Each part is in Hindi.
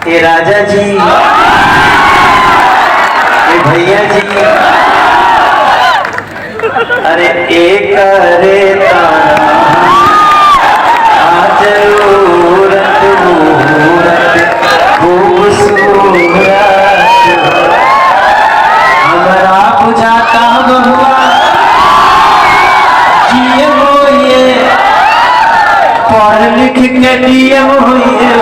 ये राजा जी, ये भैया जी, अरे एक रे तारा आज मूरत खूबसूरत हमारा बुझाता बहुआ जिए होइए पढ़ लिख के दिए होइए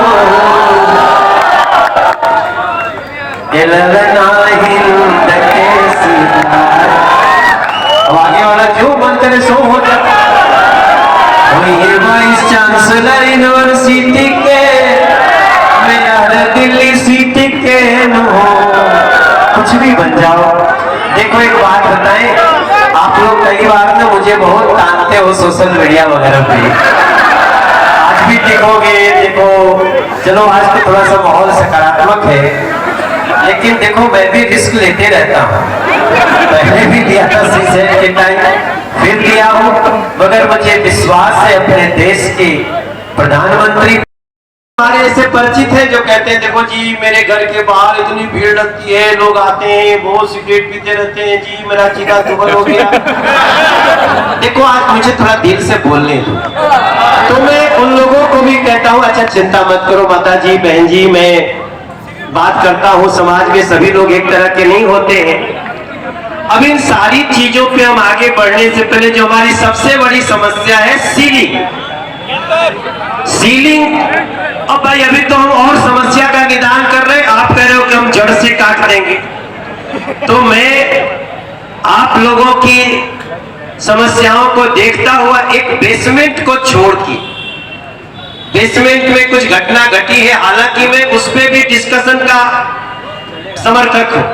आगे वाला जो मंत्र सो हो जाता वाइस चांसलर यूनिवर्सिटी के मेरा दिल्ली सिटी के नो कुछ भी बन जाओ। देखो एक बात बताएं, आप लोग कई बार ना मुझे बहुत तानते हो सोशल मीडिया वगैरह पे, आज भी देखोगे। देखो चलो आज तो थोड़ा सा माहौल सकारात्मक है, लेकिन देखो मैं भी रिस्क लेते रहता हूँ। पहले भी लिया था सीसेट के टाइम, फिर लिया हूँ, मगर मुझे विश्वास है अपने देश के प्रधानमंत्री हमारे ऐसे परिचित है जो कहते हैं देखो जी मेरे घर के बाहर इतनी भीड़ लगती है, लोग आते हैं बहुत सिगरेट पीते रहते हैं जी, मेरा चिका दुबल हो गया। देखो आज मुझे थोड़ा दिल से बोलने दो, तो मैं उन लोगों को भी कहता हूँ अच्छा चिंता मत करो माता जी बहन जी, मैं बात करता हूँ समाज में सभी लोग एक तरह के नहीं होते हैं। अब इन सारी चीजों पे हम आगे बढ़ने से पहले जो हमारी सबसे बड़ी समस्या है सीलिंग। अब भाई अभी तो हम और समस्या का निदान कर रहे हैं, आप कह रहे हो कि हम जड़ से काट देंगे। तो मैं आप लोगों की समस्याओं को देखता हुआ एक बेसमेंट को छोड़ के, बेसमेंट में कुछ घटना घटी है, हालांकि मैं उस पर भी डिस्कशन का समर्थक हूं,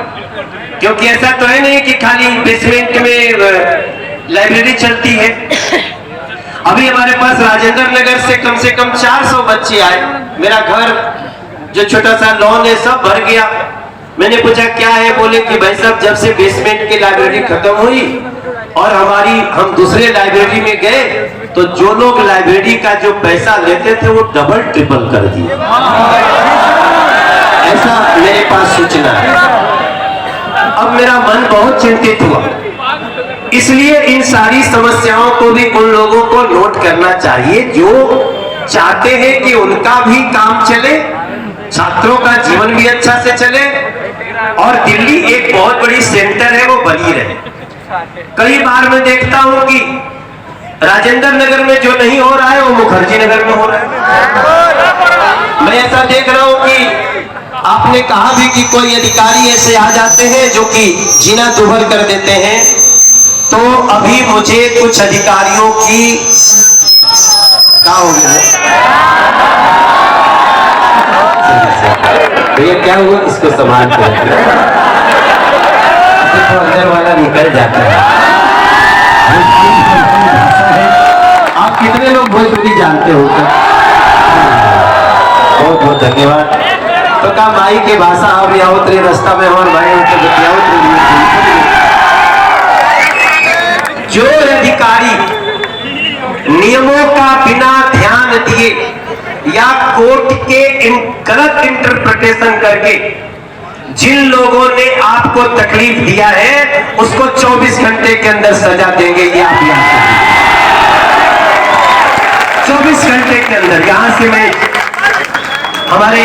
क्योंकि ऐसा तो है नहीं कि खाली बेसमेंट में लाइब्रेरी चलती है। अभी हमारे पास राजेंद्र नगर से कम 400 बच्चे आए, मेरा घर जो छोटा सा लॉन है सब भर गया। मैंने पूछा क्या है, बोले कि भाई साहब जब से बेसमेंट की लाइब्रेरी खत्म हुई और हम दूसरे लाइब्रेरी में गए तो जो लोग लाइब्रेरी का जो पैसा लेते थे वो डबल ट्रिपल कर दिए, ऐसा मेरे पास सूचना है। अब मेरा मन बहुत चिंतित हुआ, इसलिए इन सारी समस्याओं को भी उन लोगों को नोट करना चाहिए जो चाहते हैं कि उनका भी काम चले, छात्रों का जीवन भी अच्छा से चले और दिल्ली एक बहुत बड़ी सेंटर है वो बनी रहे। कई बार मैं देखता हूं कि राजेंद्र नगर में जो नहीं हो रहा है वो मुखर्जी नगर में हो रहा है। मैं ऐसा देख रहा हूं कि आपने कहा भी कि कोई अधिकारी ऐसे आ जाते हैं जो कि जीना दुभर कर देते हैं, तो अभी मुझे कुछ अधिकारियों की क्या हो गया भैया, क्या हुआ इसको संभाल कर तो अंदर वाला निकल जाता है। आप कितने लोग भोजपुरी जानते हो? बहुत बहुत धन्यवाद। तो का माई के भाषा अब या उतरे रास्ता में और भाई उनके जो अधिकारी नियमों का बिना ध्यान दिए या कोर्ट के गलत इंटरप्रिटेशन करके जिन लोगों ने आपको तकलीफ दिया है उसको 24 घंटे के अंदर सजा देंगे, ये आप याद करें। 24 घंटे के अंदर। यहां से मैं हमारे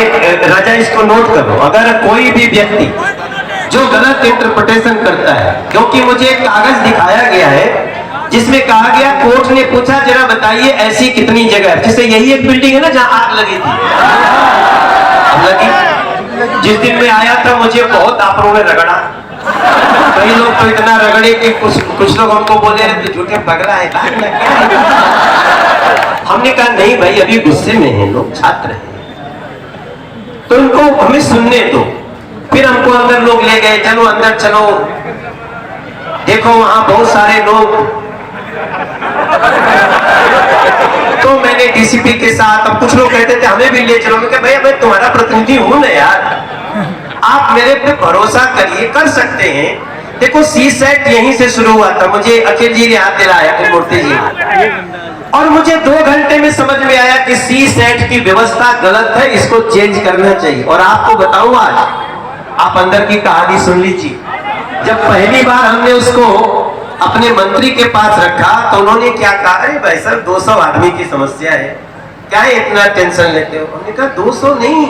राजा इसको नोट करो, अगर कोई भी व्यक्ति जो गलत इंटरप्रिटेशन करता है, क्योंकि मुझे एक कागज दिखाया गया है जिसमें कहा गया कोर्ट ने पूछा जरा बताइए ऐसी कितनी जगह, जैसे यही एक बिल्डिंग है ना जहां आग लगी थी, लगी। जिस दिन मैं आया था मुझे बहुत आपरों में रगड़ा, कई लोग तो इतना रगड़े कि कुछ लोग हमको बोले तो झूठे पगला है। हमने कहा नहीं भाई अभी गुस्से में हैं लोग, छात्र हैं, तो उनको हमें सुनने दो। फिर हमको अंदर लोग ले गए, चलो अंदर चलो, देखो वहां बहुत सारे लोग। तो मैंने डीसीपी के साथ, अब कुछ लोग कहते थे हमें भी ले चलो, मैं भैया मैं तुम्हारा प्रतिनिधि हूं ना यार, आप मेरे पे भरोसा करिए, कर सकते हैं। देखो सीसेट यहीं से शुरू हुआ था, मुझे अखिल जी ने हाथ दिलाया, अखिल मूर्ति जी, और मुझे 2 घंटे में समझ में आया कि सी सेट की व्यवस्था गलत है, इसको चेंज करना चाहिए। और आपको बताऊं, आज आप अंदर की कहानी सुन लीजिए। जब पहली बार हमने उसको अपने मंत्री के पास रखा तो उन्होंने क्या कहा, अरे भाई साहब 200 आदमी की समस्या है, क्या है इतना टेंशन लेते हो? हमने कहा 200 नहीं,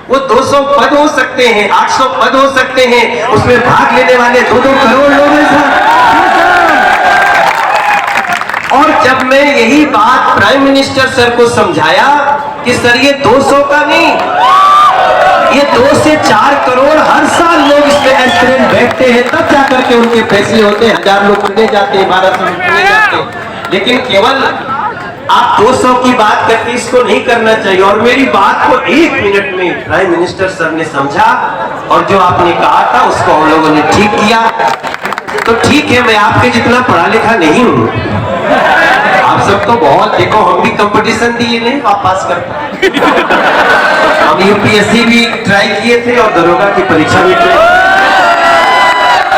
वो 200 पद हो सकते हैं, 800 पद हो सकते हैं, उसमें भाग लेने वाले 2-2 करोड़ लोग हैं सर। और जब मैं यही बात प्राइम मिनिस्टर सर को समझाया कि सर ये 200 का नहीं, ये 2 से 4 करोड़ हर साल लोग इसमें एस्पिरेंट बैठते हैं, तब जाकर के उनके फैसले होते हैं। 1000 लोग चुने जाते हैं, 1200 लोग चुने जाते हैं, लेकिन केवल आप 200 की बात करके इसको नहीं करना चाहिए। और मेरी बात को 1 मिनट में प्राइम मिनिस्टर सर ने समझा और जो आपने कहा था उसको हम लोगों ने ठीक किया। तो ठीक है, मैं आपके जितना पढ़ा लिखा नहीं हूं, आप सब तो बहुत, देखो हम भी कंपटीशन दिए नहीं, आप पास कर पाए। हम यूपीएससी भी ट्राई किए थे और दरोगा की परीक्षा भी ट्राई,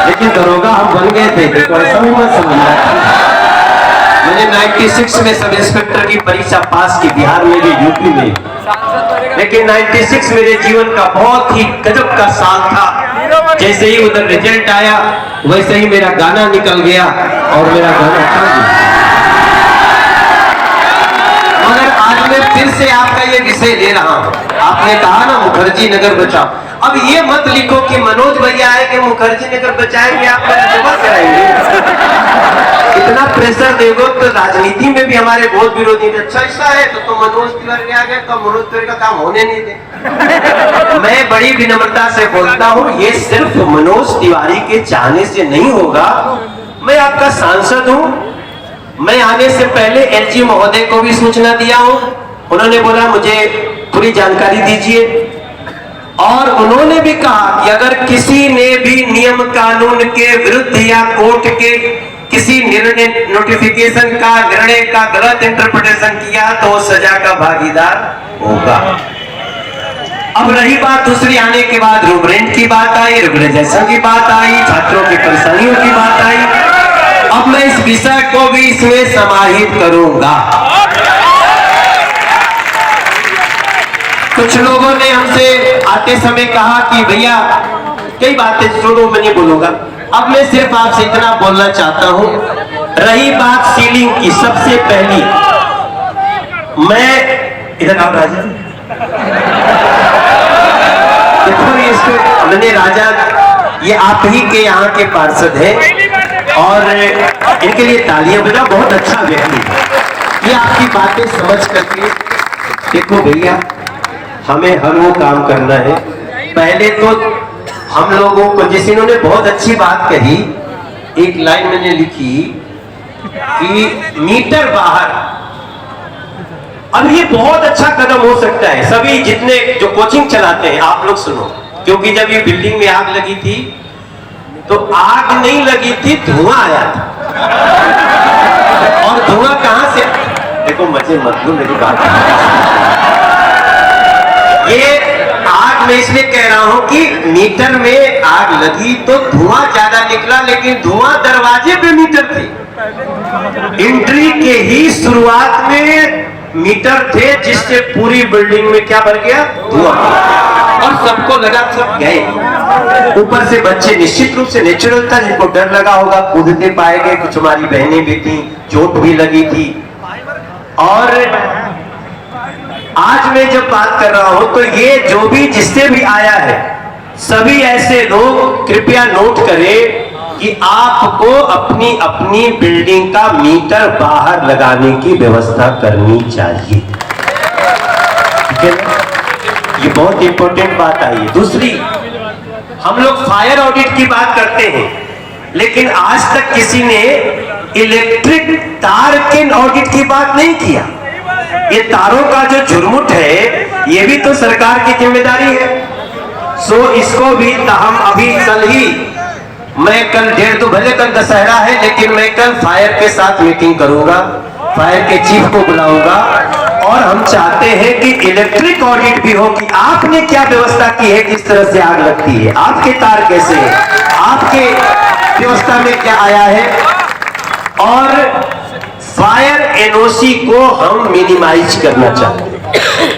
लेकिन दरोगा हम बन गए थे। देखो ऐसा भी मत समझना। मैंने 96 में सब इंस्पेक्टर की परीक्षा पास की, बिहार में भी, यूपी में, लेकिन 96 मेरे जीवन का बहुत ही गजब का साल था। जैसे ही उधर रिजल्ट आया वैसे ही मेरा गाना निकल गया और मेरा गाना था। मगर आज मैं फिर से आपका ये विषय ले रहा हूं। आपने कहा ना मुखर्जी नगर बचाओ, अब ये मत लिखो कि मनोज भैया है कि मुखर्जी नगर बचाएंगे, आप मेरा जमा कराएंगे। इतना प्रेशर देगो तो राजनीति में भी हमारे बहुत विरोधी थे। अच्छा ऐसा है तो मनोज तिवारी आ गया, तो मनोज तिवारी का काम होने नहीं दे। मैं बड़ी विनम्रता से बोलता हूँ, ये सिर्फ मनोज तिवारी के चाहने से नहीं होगा। मैं आपका सांसद हूँ, मैं आने से पहले एलजी महोदय को भी सूचना दिया हूँ। उन्होंने बोला मुझे पूरी जानकारी दीजिए, और उन्होंने भी कहा कि अगर किसी ने भी नियम कानून के विरुद्ध या कोर्ट के किसी निर्णय, नोटिफिकेशन का, निर्णय का गलत इंटरप्रिटेशन किया तो वो सजा का भागीदार होगा। अब रही बात दूसरी, आने के बाद रूम रेंट की बात आई, रेगुलराइजेशन की बात आई, छात्रों की परेशानियों की बात आई। अब मैं इस विषय को भी इसमें समाहित करूंगा। कुछ लोगों ने हमसे आते समय कहा कि भैया कई बातें छोड़ो, मैं नहीं बोलूंगा। अब मैं सिर्फ आपसे इतना बोलना चाहता हूं, रही बात सीलिंग की, सबसे पहली मैं इधर आप राजा देखो, इसको मैंने राजा, ये आप ही के यहाँ के पार्षद हैं और इनके लिए तालियां बजाओ, बहुत अच्छा व्यक्ति। ये आपकी बातें समझ करके देखो भैया, हमें हर वो काम करना है। पहले तो हम लोगों को, जैसे इन्होंने बहुत अच्छी बात कही, एक लाइन मैंने लिखी कि मीटर बाहर, अब ये बहुत अच्छा कदम हो सकता है। सभी जितने जो कोचिंग चलाते हैं आप लोग सुनो, क्योंकि जब ये बिल्डिंग में आग लगी थी तो आग नहीं लगी थी, धुआं आया था। और धुआं कहां से, देखो मजे मत लो मेरी बात, ये आग मैं इसलिए कह रहा हूं कि मीटर में आग लगी तो धुआं ज्यादा निकला, लेकिन धुआं दरवाजे पे मीटर थे। एंट्री के ही शुरुआत में मीटर थे, जिससे पूरी बिल्डिंग में क्या भर गया, धुआं, और सबको लगा सब गए। ऊपर से बच्चे निश्चित रूप से नेचुरल था, जिनको डर लगा होगा कूदते पाए गए, कुछ हमारी बहनें भी थी, चोट भी लगी थी। और आज मैं जब बात कर रहा हूं तो ये जो भी जिससे भी आया है, सभी ऐसे लोग कृपया नोट करें कि आपको अपनी अपनी बिल्डिंग का मीटर बाहर लगाने की व्यवस्था करनी चाहिए। ठीक है, ये बहुत इंपॉर्टेंट बात आई है। दूसरी, हम लोग फायर ऑडिट की बात करते हैं, लेकिन आज तक किसी ने इलेक्ट्रिक तार के ऑडिट की बात नहीं किया। ये तारों का जो झुरमुट है, ये भी तो सरकार की जिम्मेदारी है। सो इसको भी हम अभी कल ही, मैं कल 1:30, तो भले कल दशहरा है, लेकिन मैं कल फायर के साथ मीटिंग करूंगा, फायर के चीफ को बुलाऊंगा, और हम चाहते हैं कि इलेक्ट्रिक ऑडिट भी हो कि आपने क्या व्यवस्था की है, किस तरह से आग लगती है, आपके तार कैसे है, आपके व्यवस्था में क्या आया है। और फायर एनओसी को हम मिनिमाइज करना चाहते हैं।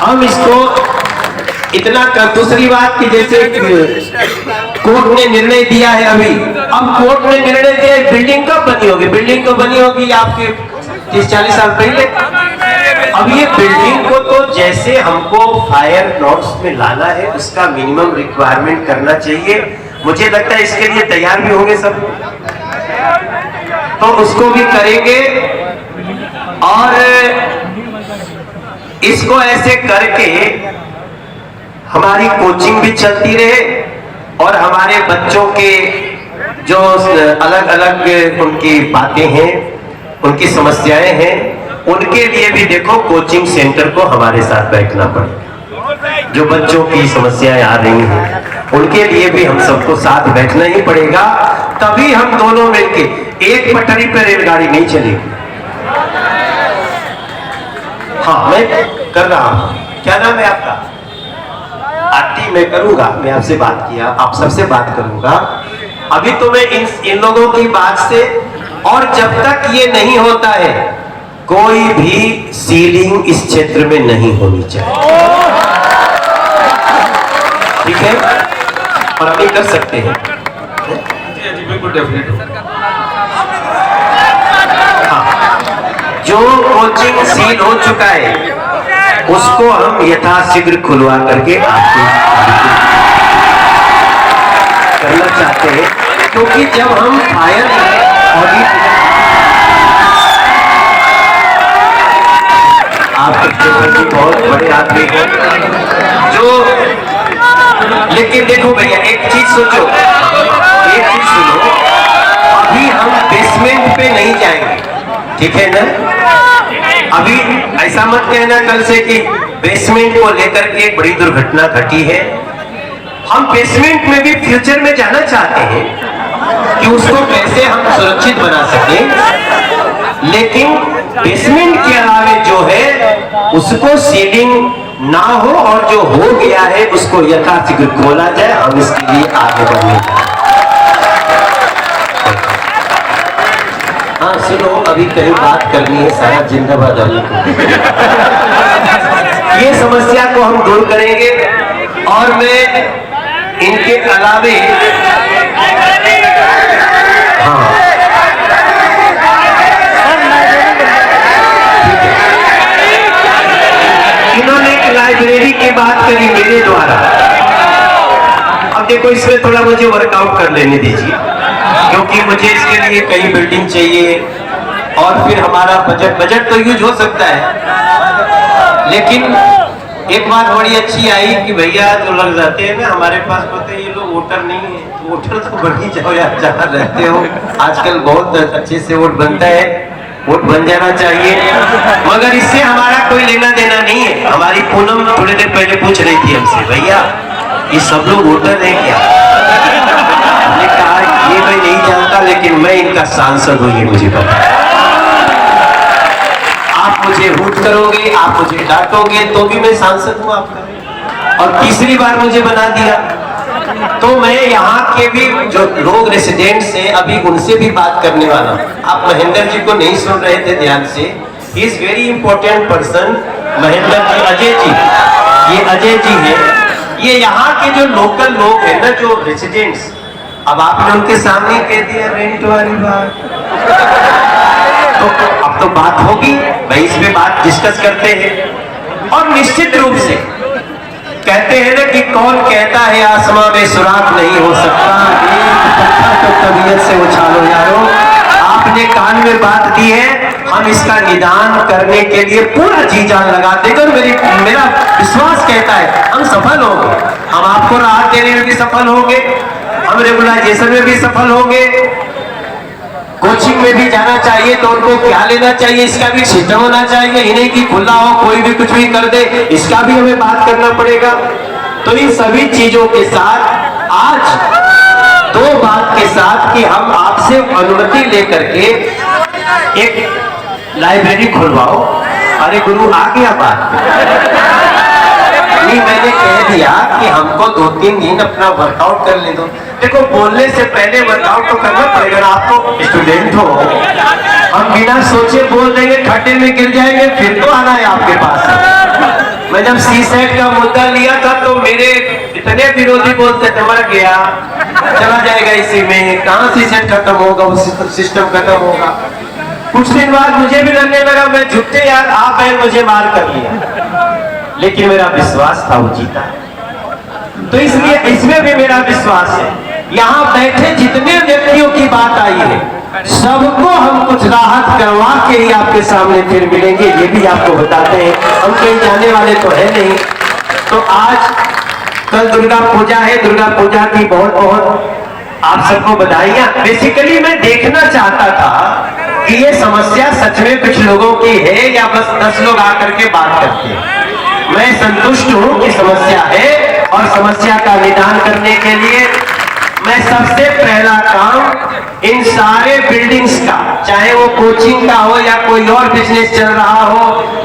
हम इसको इतना कर, दूसरी बात कि जैसे कोर्ट ने निर्णय दिया है अभी, अब कोर्ट ने निर्णय दिया है बिल्डिंग कब बनी होगी, बिल्डिंग तो बनी होगी आपके 30-40 साल पहले। अब ये बिल्डिंग को तो जैसे हमको फायर नॉर्म्स में लाना है उसका मिनिमम रिक्वायरमेंट करना चाहिए। मुझे लगता है इसके लिए तैयार भी होंगे सब, तो उसको भी करेंगे। और इसको ऐसे करके हमारी कोचिंग भी चलती रहे और हमारे बच्चों के जो अलग अलग उनकी बातें हैं, उनकी समस्याएं हैं, उनके लिए भी देखो कोचिंग सेंटर को हमारे साथ बैठना पड़ेगा। जो बच्चों की समस्याएं आ रही हैं उनके लिए भी हम सबको साथ बैठना ही पड़ेगा, तभी हम दोनों मिलके, एक पटरी पर रेलगाड़ी नहीं चलेगी। हाँ, मैं कर रहा हूं। क्या नाम है आपका? आरती मैं करूंगा, मैं आपसे बात किया, आप सबसे बात करूंगा। अभी तो मैं इन लोगों की बात से, और जब तक ये नहीं होता है कोई भी सीलिंग इस क्षेत्र में नहीं होनी चाहिए, ठीक है? और अभी कर सकते हैं, बिल्कुल डेफिनेट। हाँ, जो कोचिंग सील हो चुका है उसको हम यथाशीघ्र खुलवा करके आपको करना चाहते हैं, क्योंकि जब हम फायर ऑडिट, आप बहुत बड़े आदमी हैं जो, लेकिन देखो भैया एक चीज सोचो, एक चीज सुनो, अभी हम बेसमेंट पे नहीं जाएंगे, ठीक है ना? अभी ऐसा मत कहना कल से कि बेसमेंट को लेकर के एक बड़ी दुर्घटना घटी है। हम बेसमेंट में भी फ्यूचर में जाना चाहते हैं कि उसको कैसे हम सुरक्षित बना सकें, लेकिन बेसमेंट के अलावे जो है उसको सीलिंग ना हो, और जो हो गया है उसको यथाशीघ्र खोला जाए। हम इसके लिए आगे बढ़ने, हाँ सुनो, अभी कहीं बात करनी है, सारा जिंदाबाद अली को। ये समस्या को हम दूर करेंगे, और मैं इनके अलावे, हाँ इन्होंने एक लाइब्रेरी की बात करी मेरे द्वारा। अब देखो इसमें थोड़ा मुझे वर्कआउट कर लेने दीजिए, क्योंकि मुझे इसके लिए कई बिल्डिंग चाहिए, और फिर हमारा बजट तो यूज हो सकता है। लेकिन एक बात बड़ी अच्छी आई कि भैया जो लग जाते हैं ना हमारे पास, बोलते हैं ये लोग वोटर नहीं है, वोटर तो बन ही जाओ यार, जहाँ रहते हो। आजकल बहुत अच्छे से वोट बनता है, वोट बन जाना चाहिए, मगर इससे हमारा कोई लेना देना नहीं है। हमारी पूनम थोड़ी देर पहले पूछ रही थी हमसे, भैया ये सब लोग वोटर हैं क्या? हमने कहा ये मैं नहीं जानता, लेकिन मैं इनका सांसद हूं, ये मुझे पता है। आप मुझे रूट करोगे, आप मुझे डांटोगे, तो भी मैं सांसद हूं आपका। और तीसरी बार मुझे बना दिया, तो मैं यहाँ के भी जो लोग रेसिडेंट्स हैं अभी उनसे भी बात करने वाला हूँ। आप महेंद्र जी को नहीं सुन रहे थे ध्यान से, he is very important person. Mahendra ji, Ajay ji, ये अजय जी है, ये यहाँ के जो लोकल लोग हैं ना, जो रेसिडेंट्स, अब आपने उनके सामने कह दिया रेंट वाली बात, तो अब तो बात होगी भाई, इस पे बात डिस्कस करते हैं। और निश्चित रूप से कहते हैं ना कि कौन कहता है आसमां में सुराख नहीं हो सकता, तो तबीयत से उछालो यारो। आपने कान में बात दी है, हम इसका निदान करने के लिए पूरा जी जान लगा देंगे, और मेरा विश्वास कहता है हम सफल होंगे। हम आपको राहत देने में भी सफल होंगे, हम रेगुलाइजेशन में भी सफल होंगे, कोचिंग में भी जाना चाहिए तो उनको क्या लेना चाहिए इसका भी सिस्टम होना चाहिए, ही नहीं कि खुला हो कोई भी कुछ भी कर दे, इसका भी हमें बात करना पड़ेगा। तो इन सभी चीजों के साथ आज दो बात के साथ कि हम आपसे अनुमति लेकर के एक लाइब्रेरी खुलवाओ। अरे गुरु आ गया बात, नहीं मैंने कह दिया कि हमको 2-3 दिन अपना वर्कआउट कर ले दो। देखो बोलने से पहले वर्कआउट तो करना पड़ेगा ना, आपको स्टूडेंट हो, हम बिना सोचे बोल देंगे खड्डे में गिर जाएंगे, फिर तो आना है आपके पास। मैं जब सी सेट का मुद्दा लिया था तो मेरे इतने विरोधी बोलते थे मर गया, चला जाएगा इसी में, कहाँ सी सेट खत्म होगा, वो सिस्टम खत्म होगा। कुछ दिन बाद मुझे भी लगने लगा मैं झुकते यार आप है, मुझे मार कर लिया, लेकिन मेरा विश्वास था वो जीता। तो इसलिए इसमें भी मेरा विश्वास है। यहाँ बैठे जितने व्यक्तियों की बात आई है सबको हम कुछ राहत करवा के ही आपके सामने फिर मिलेंगे, ये भी आपको बताते हैं, हम कहीं जाने वाले तो है नहीं। तो आज कल दुर्गा पूजा है, दुर्गा पूजा की बहुत बहुत आप सबको बधाइयां। बेसिकली मैं देखना चाहता था कि ये समस्या सच में कुछ लोगों की है या बस 10 लोग आकर के बात करते हैं। मैं संतुष्ट हूं कि समस्या है और समस्या का निदान करने के लिए मैं सबसे पहला काम इन सारे बिल्डिंग्स का, चाहे वो कोचिंग का हो या कोई और बिजनेस चल रहा हो,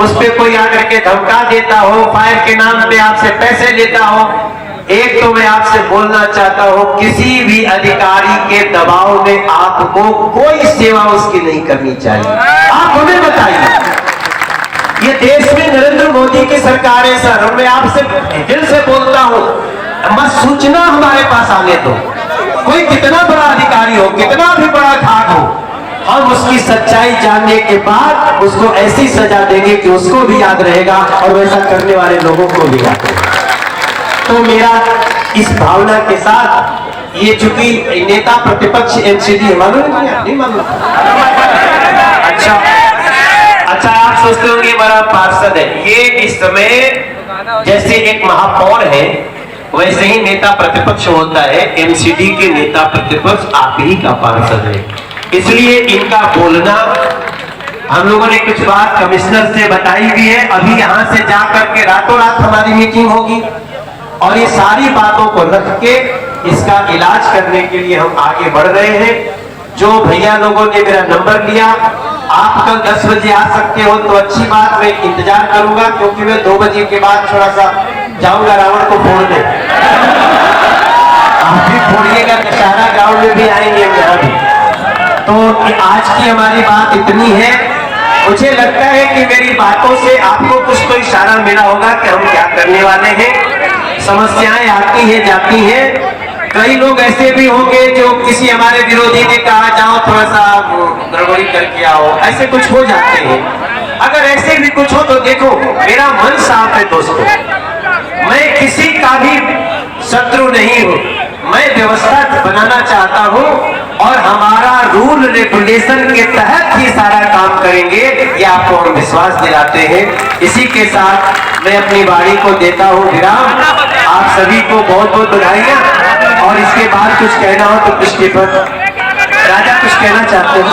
उस पर कोई आकर के धमका देता हो, फायर के नाम पे आपसे पैसे लेता हो, एक तो मैं आपसे बोलना चाहता हूं किसी भी अधिकारी के दबाव में आपको कोई सेवा उसकी नहीं करनी चाहिए। आप हमें बताइए, ये देश में नरेंद्र मोदी की सरकार है सर, और मैं आपसे दिल से बोलता हूं बस सूचना हमारे पास आने दो, कोई कितना बड़ा अधिकारी हो, कितना भी बड़ा घाट हो, हम उसकी सच्चाई जानने के बाद उसको ऐसी सजा देंगे कि उसको भी याद रहेगा और वैसा करने वाले लोगों को भी याद रहेगा। तो मेरा इस भावना के साथ ये चूंकि नेता प्रतिपक्ष एमसीडी मालूम नहीं मालूम, अच्छा आप सोचते होंगे हमारा पार्षद है, ये इस समय जैसे एक महापौर है वैसे ही नेता प्रतिपक्ष होता है, एमसीडी के नेता प्रतिपक्ष आप ही का पार्षद है, इसलिए इनका बोलना हम लोगों ने कुछ बात कमिश्नर से बताई भी है। अभी यहाँ से जाकर के रातों रात हमारी मीटिंग होगी और ये सारी बातों को रख के इसका इलाज करने के लिए हम आगे बढ़ रहे हैं। जो भैया लोगों ने मेरा नंबर लिया, आप कल 10 बजे आ सकते हो तो अच्छी बात, मैं इंतजार करूंगा, क्योंकि मैं 2 बजे के बाद थोड़ा सा जाऊंगा रावण को फोड़ने। आप भी फोड़िएगा, दशहरा गांव में भी आएंगे यहाँ भी। तो आज की हमारी बात इतनी है। मुझे लगता है कि मेरी बातों से आपको कुछ तो इशारा मिला होगा कि हम क्या करने वाले हैं। समस्याएं आती हैं जाती हैं, कई लोग ऐसे भी होंगे जो किसी हमारे विरोधी ने कहा जाओ थोड़ा सा गड़बड़ी करके आओ, ऐसे कुछ हो जाते हैं। अगर ऐसे भी कुछ हो तो देखो मेरा मन साफ है दोस्तों, मैं किसी का भी शत्रु नहीं हूं, मैं व्यवस्था बनाना चाहता हूं और हमारा रूल रेगुलेशन के तहत ही सारा काम करेंगे, ये आपको हम विश्वास दिलाते हैं। इसी के साथ मैं अपनी वाणी को देता हूं विराम। आप सभी को बहुत बहुत बधाइयां, और इसके बाद कुछ कहना हो तो पृष्ठि पर राजा कुछ कहना चाहते हो?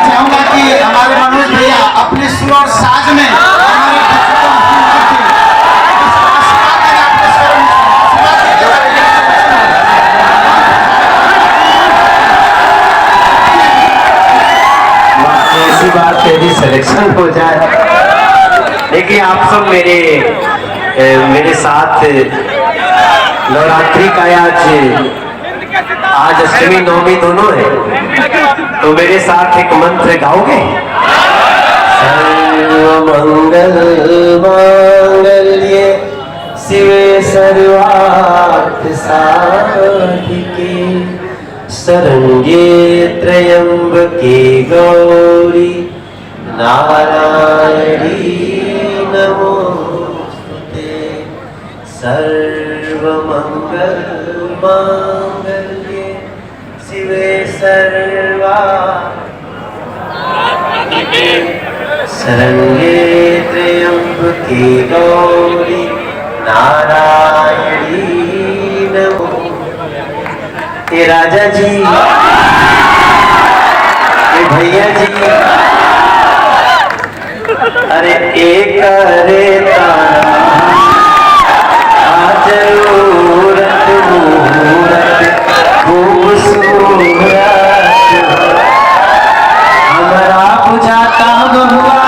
चाहूंगा कि हमारे मनोज भैया अपने सुर और साज में ऐसी बात यदि सिलेक्शन हो जाए। देखिए आप सब मेरे साथ नवरात्रि का आज अष्टमी नवमी दोनों है, तो मेरे साथ एक मंत्र गाओगे? सर्वमंगल मांगल्ये शिवे सर्वार्थ साधिके शरण्ये त्र्यंबके गौरी नारायणी नमोस्तुते। सर्वमंगल मांगल्ये शिवे सर्वार्थे शरण्ये त्र्यंबके गौरी नारायणी नमोस्तुते। राजा जी, भैया जी, अरे एक रे जरूरत मूरत खूबसूरत हमारा बुझाता बहुआ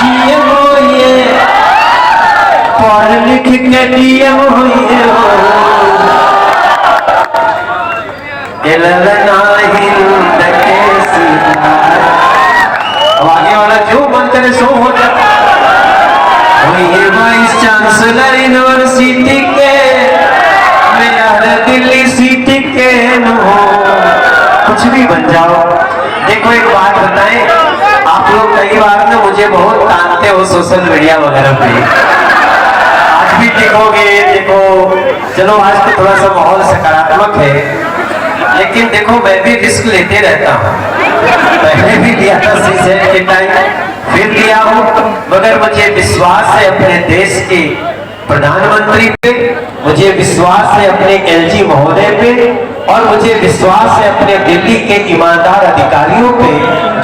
जिए वो ये लिख के दिए हुई हो ललना हिंद के सितारा। अब आगे वाला जो मन करे सो हो जाता। वही वाइस चांसलर यूनिवर्सिटी के मेरा दिल्ली सिटी के नो कुछ भी बन जाओ। देखो एक बात बताएं, आप लोग कई बार ना मुझे बहुत तानते हो सोशल मीडिया वगैरह पे, आज भी दिखोगे। देखो चलो आज तो थोड़ा सा माहौल सकारात्मक है, लेकिन देखो मैं भी रिस्क लेते रहता हूँ। पहले भी लिया था सीसेट के टाइम, फिर लिया हूँ, मगर मुझे विश्वास है अपने देश के प्रधानमंत्री पे, मुझे विश्वास है अपने एलजी महोदय पे, और मुझे विश्वास है अपने दिल्ली के ईमानदार अधिकारियों पे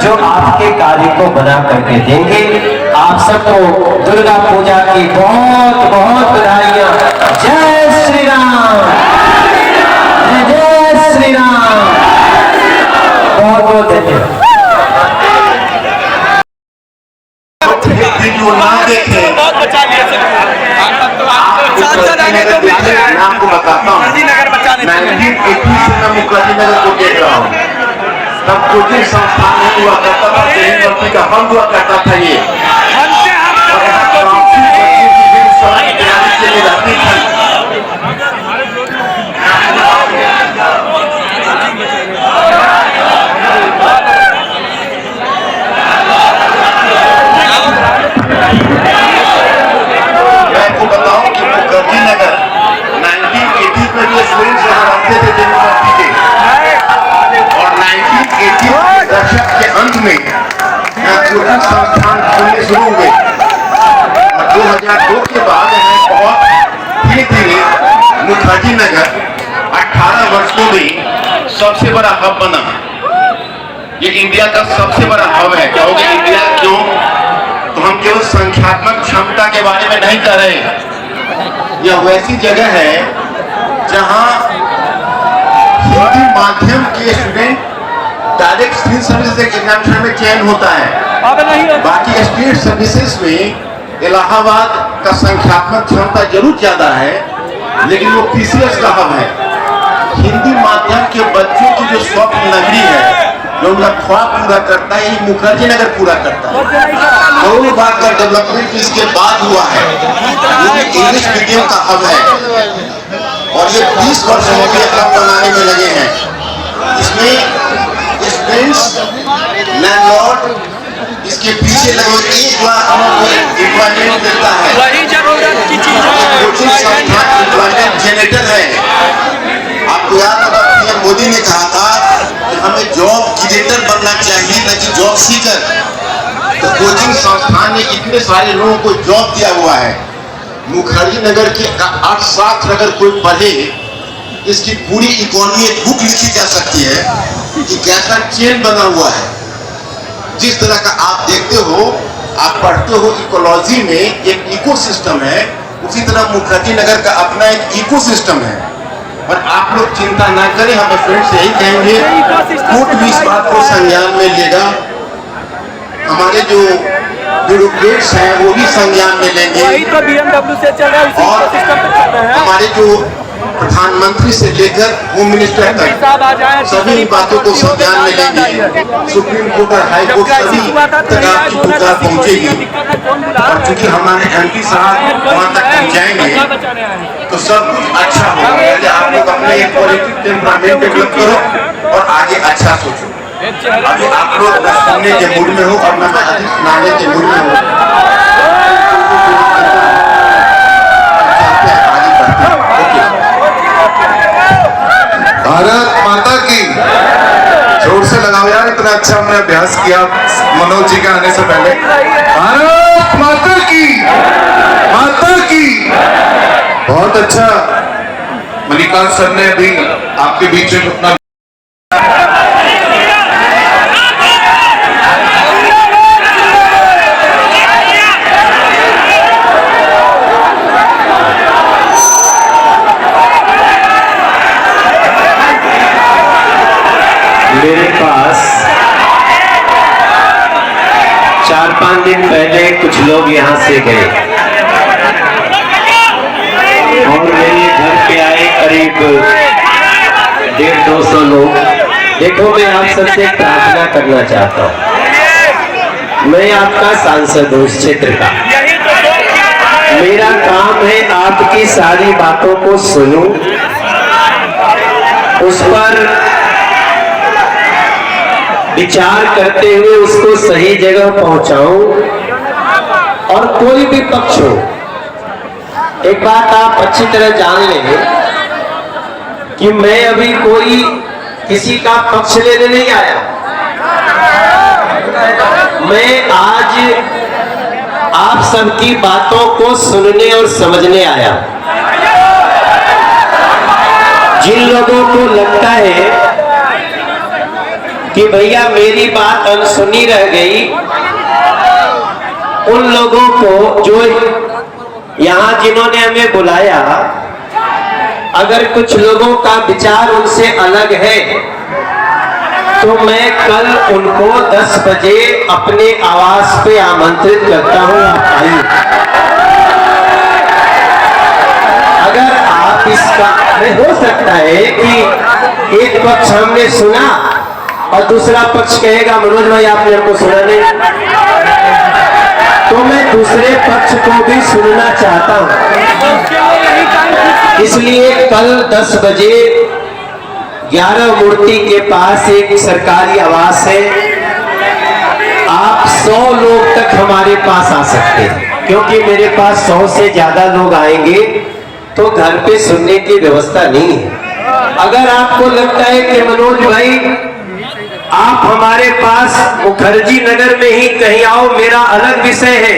जो आपके कार्य को बना करके देंगे। आप सबको दुर्गा पूजा की बहुत बहुत बधाइयां। जय श्री राम, जय श्री राम, बहुत बहुत धन्यवाद। वीडियो ना देखे आपको बताता हूँ, 1980 से मैं मुखर्जी नगर को देख रहा हूँ। तब कोचिंग संस्थान नहीं हुआ करता था, यूनिवर्सिटी का फंड हुआ करता था ये, और यहाँ काफी बच्चे की भीड़ सड़क किनारे के लिए रहती थी। मैं आपको बताऊं कि मुखर्जी नगर 1980 में जो स्टूडेंट्स यहाँ रहते थे यूनिवर्सिटी के, और 1980 के दशक के अंत में यहाँ कोचिंग संस्थान खुलने शुरू हुए, और 2002 के बाद यहाँ बहुत धीरे धीरे मुखर्जी नगर 18 वर्षों में सबसे बड़ा हब बना। ये इंडिया का सबसे बड़ा हब है। कहोगे इंडिया क्यों? तो हम केवल संख्यात्मक क्षमता के बारे में नहीं कह रहे। यह वैसी जगह है जहां हिंदी माध्यम के student direct civil service examination में चयन होता है। बाकी स्टेट सर्विसेज में इलाहाबाद का संख्यात्मक क्षमता जरूर ज्यादा है, लेकिन वो पीसीएस का हब है। हिंदी माध्यम के बच्चों की जो स्वप्न नगरी है, जो उनका ख्वाब पूरा करता है, ये मुखर्जी नगर पूरा करता है। करोड़ बाग का डेवलपमेंट इसके बाद हुआ है। ये इंग्लिश मीडियम का हब है, और ये 20 वर्षों में हब बनाने में लगे हैं। इसमें स्टूडेंट्स, लैंडलॉर्ड इसके पीछे लगभग 1 लाख लोगों को एम्प्लॉयमेंट देता है। कोचिंग संस्थान एम्प्लॉयमेंट जनरेटर है। आपको याद होगा पीएम मोदी ने कहा था कि हमें जॉब क्रिएटर बनना चाहिए, न कि जॉब सीकर। तो कोचिंग संस्थान ने इतने सारे लोगों को जॉब दिया हुआ है। मुखर्जी नगर के 8 छात्र अगर कोई पढ़े, इसकी पूरी इकोनॉमी एक बुक लिखी जा सकती है कि कैसा चेन बना हुआ है। जिस तरह का आप देखते हो, आप पढ़ते हो इकोलॉजी में एक इकोसिस्टम है, उसी तरह मुखर्जी नगर का अपना एक इकोसिस्टम है। और आप लोग चिंता ना करें, हमें फ्रेंड्स यही कहेंगे, कोर्ट भी इस बात को संज्ञान में लेगा, हमारे जो ब्यूरोक्रेट्स हैं वो भी संज्ञान में लेंगे, और हमारे जो प्रधानमंत्री से लेकर होम मिनिस्टर तक सभी बातों को संज्ञान में लेंगे। सुप्रीम कोर्ट और हाई कोर्ट सभी तक आपकी पुकार पहुंचेगी, और चूंकि हमारे एमपी साहब वहां तक पहुंचाएंगे तो सब कुछ अच्छा होगा। आप लोग अपने एक पॉजिटिव टेम्परामेंट डेवलप करो और आगे अच्छा सोचो। अभी आप लोग सुनने के मूड में हो और मैं अधिक सुनाने के मूड में हूँ। भारत माता की, जोर से लगाओ यार, इतना अच्छा हमने अभ्यास किया मनोज जी के आने से पहले। भारत माता की, माता की। बहुत अच्छा मणिकांत सर ने भी आपके बीच में अपना मेरे पास 4-5 दिन पहले कुछ लोग यहाँ से गए, और मेरे घर पे आए करीब 150-200 लोग। देखो मैं आप सबसे प्रार्थना करना चाहता हूँ, मैं आपका सांसद हूँ इस क्षेत्र का, मेरा काम है आपकी सारी बातों को सुनूं, उस पर विचार करते हुए उसको सही जगह पहुंचाऊं। और कोई भी पक्ष हो, एक बात आप अच्छी तरह जान लें कि मैं अभी कोई किसी का पक्ष लेने नहीं आया, मैं आज आप सबकी बातों को सुनने और समझने आया। जिन लोगों को लगता है कि भैया मेरी बात अनसुनी रह गई, उन लोगों को जो यहाँ जिन्होंने हमें बुलाया, अगर कुछ लोगों का विचार उनसे अलग है तो मैं कल उनको 10 बजे अपने आवास पे आमंत्रित करता हूँ, आप आइए। अगर आप इसका हो सकता है कि एक पक्ष हमने सुना और दूसरा पक्ष कहेगा मनोज भाई आपने हमको सुना नहीं, तो मैं दूसरे पक्ष को भी सुनना चाहता हूं। इसलिए कल 10 बजे 11 मूर्ति के पास एक सरकारी आवास है, आप 100 लोग तक हमारे पास आ सकते हैं, क्योंकि मेरे पास 100 से ज्यादा लोग आएंगे तो घर पे सुनने की व्यवस्था नहीं है। अगर आपको लगता है कि मनोज भाई आप हमारे पास मुखर्जी नगर में ही कहीं आओ, मेरा अलग विषय है,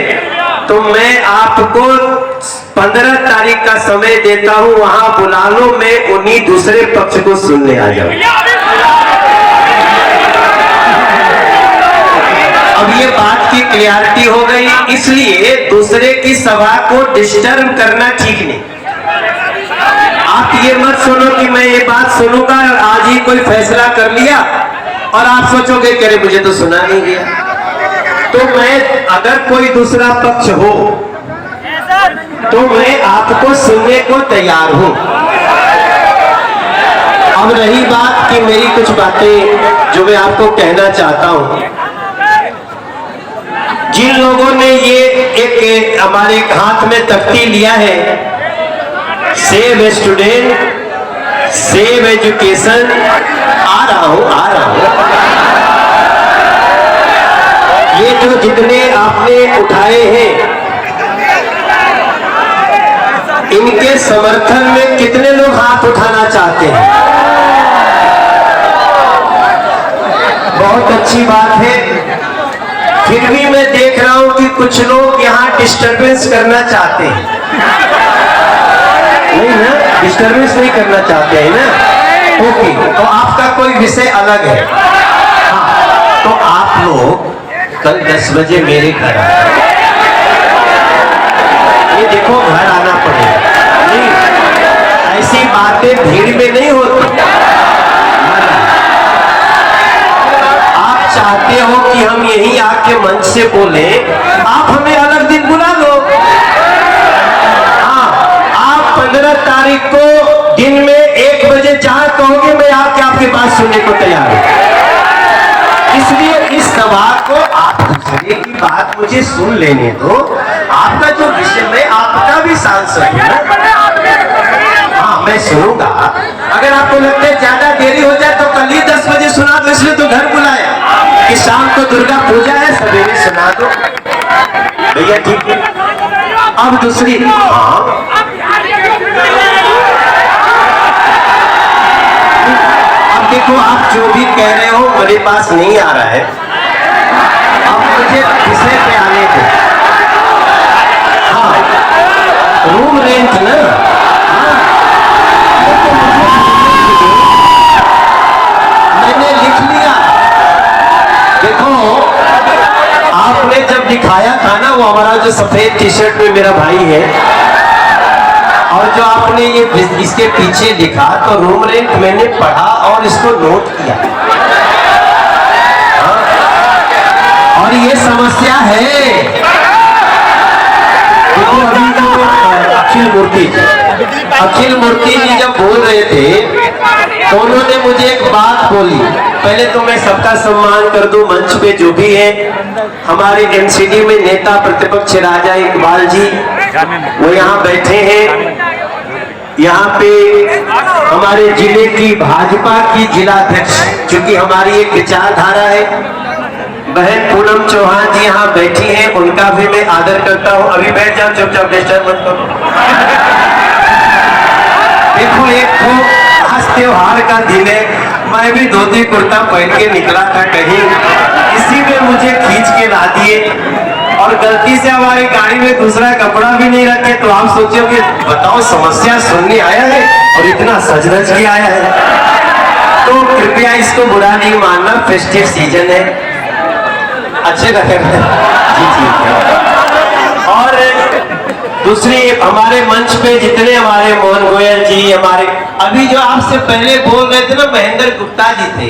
तो मैं आपको 15 तारीख का समय देता हूं, वहां बुला लो, मैं उन्हीं दूसरे पक्ष को सुनने आ जाऊं। अब ये बात की क्लियरिटी हो गई, इसलिए दूसरे की सभा को डिस्टर्ब करना ठीक नहीं। आप ये मत सुनो कि मैं ये बात सुनूंगा और आज ही कोई फैसला कर लिया और आप सोचोगे कि अरे मुझे तो सुना नहीं गया। तो मैं, अगर कोई दूसरा पक्ष हो तो मैं आपको सुनने को तैयार हूं। अब रही बात कि मेरी कुछ बातें जो मैं आपको कहना चाहता हूं, जिन लोगों ने ये एक हमारे हाथ में तख्ती लिया है, सेव स्टूडेंट सेव एजुकेशन, आ रहा हूं। ये जो जितने आपने उठाए हैं, इनके समर्थन में कितने लोग हाथ उठाना चाहते हैं? बहुत अच्छी बात है। फिर भी मैं देख रहा हूं कि कुछ लोग यहाँ डिस्टरबेंस करना चाहते हैं। नहीं ना, डिस्टरबेंस नहीं करना चाहते हैं ना? ओके, तो आपका कोई विषय अलग है। हाँ, तो आप लोग कल 10 बजे मेरे घर आए। ये देखो घर आना पड़ेगा, नहीं ऐसी बातें भीड़ में नहीं होती। आप चाहते हो कि हम यहीं आके मंच से बोले, आप हमें अलग दिन बुला लो। हाँ, आप 15 तारीख को दिन में 1 बजे जहां कहोगे मैं आके आपकी बात सुनने को तैयार हूं। इसलिए इस सभा को आप दूसरे की बात मुझे सुन लेने दो। आपका जो विषय में, आपका भी सांसद है ना, हाँ मैं सुनूंगा। अगर आपको लगता है ज्यादा देरी हो जाए तो कल ही 10 बजे सुना दो, इसलिए तो घर बुलाया कि शाम को दुर्गा पूजा है, सवेरे सुना दो। भैया ठीक है। अब दूसरी, हाँ अब देखो, आप जो भी कह रहे हो मेरे पास नहीं आ रहा है, अब मुझे विषय पे आने दो। हाँ, रूम रेंट ना, हाँ, मैंने लिख लिया। देखो आपने जब दिखाया था ना, वो हमारा जो सफेद टी शर्ट में मेरा भाई है, और जो आपने ये इसके पीछे लिखा, तो रूम रेंट मैंने पढ़ा और इसको नोट किया। हाँ? और ये समस्या है। देखो अभी जो अखिल मूर्ति अखिल मूर्ति जी जब बोल रहे थे तो उन्होंने मुझे एक बात बोली। पहले तो मैं सबका सम्मान कर दूं, मंच पे जो भी है हमारे एमसीडी में नेता प्रतिपक्ष राजा इकबाल जी वो यहाँ बैठे हैं। यहाँ पे हमारे जिले की भाजपा की जिलाध्यक्ष, चूंकि हमारी एक विचारधारा है, बहन पूनम चौहान जी यहाँ बैठी हैं, उनका भी मैं आदर करता हूँ। अभी बैठ जाओ, चुपचाप डिस्टर्ब मत करो। देखो एक तो आज त्योहार का दिन है, मैं भी धोती कुर्ता पहन के निकला था कहीं, इसी में मुझे खींच के ला दिए और गलती से हमारी गाड़ी में दूसरा कपड़ा भी नहीं रखे। तो आप सोचोगे बताओ समस्या सुनने आया है और इतना सज धज के आया है। तो कृपया इसको बुरा नहीं मानना, फेस्टिव सीजन है, अच्छे लगेगा जी ठीक है। और दूसरी हमारे मंच पे जितने हमारे मोहन गोयल जी, हमारे अभी जो आपसे पहले बोल रहे थे ना महेंद्र गुप्ता जी थे,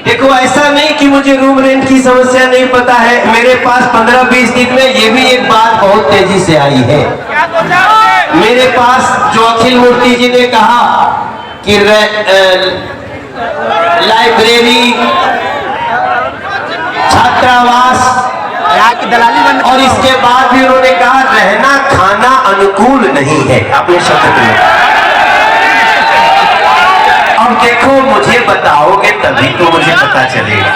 देखो ऐसा नहीं कि मुझे रूम रेंट की समस्या नहीं पता है, मेरे पास 15-20 दिन में ये भी एक बात बहुत तेजी से आई है। मेरे पास जो अखिल मूर्ति जी ने कहा कि लाइब्रेरी, छात्रावास और इसके बाद भी उन्होंने कहा रहना खाना अनुकूल नहीं है अपने शब्द में। अब देखो मुझे बताओगे तभी तो मुझे पता चलेगा।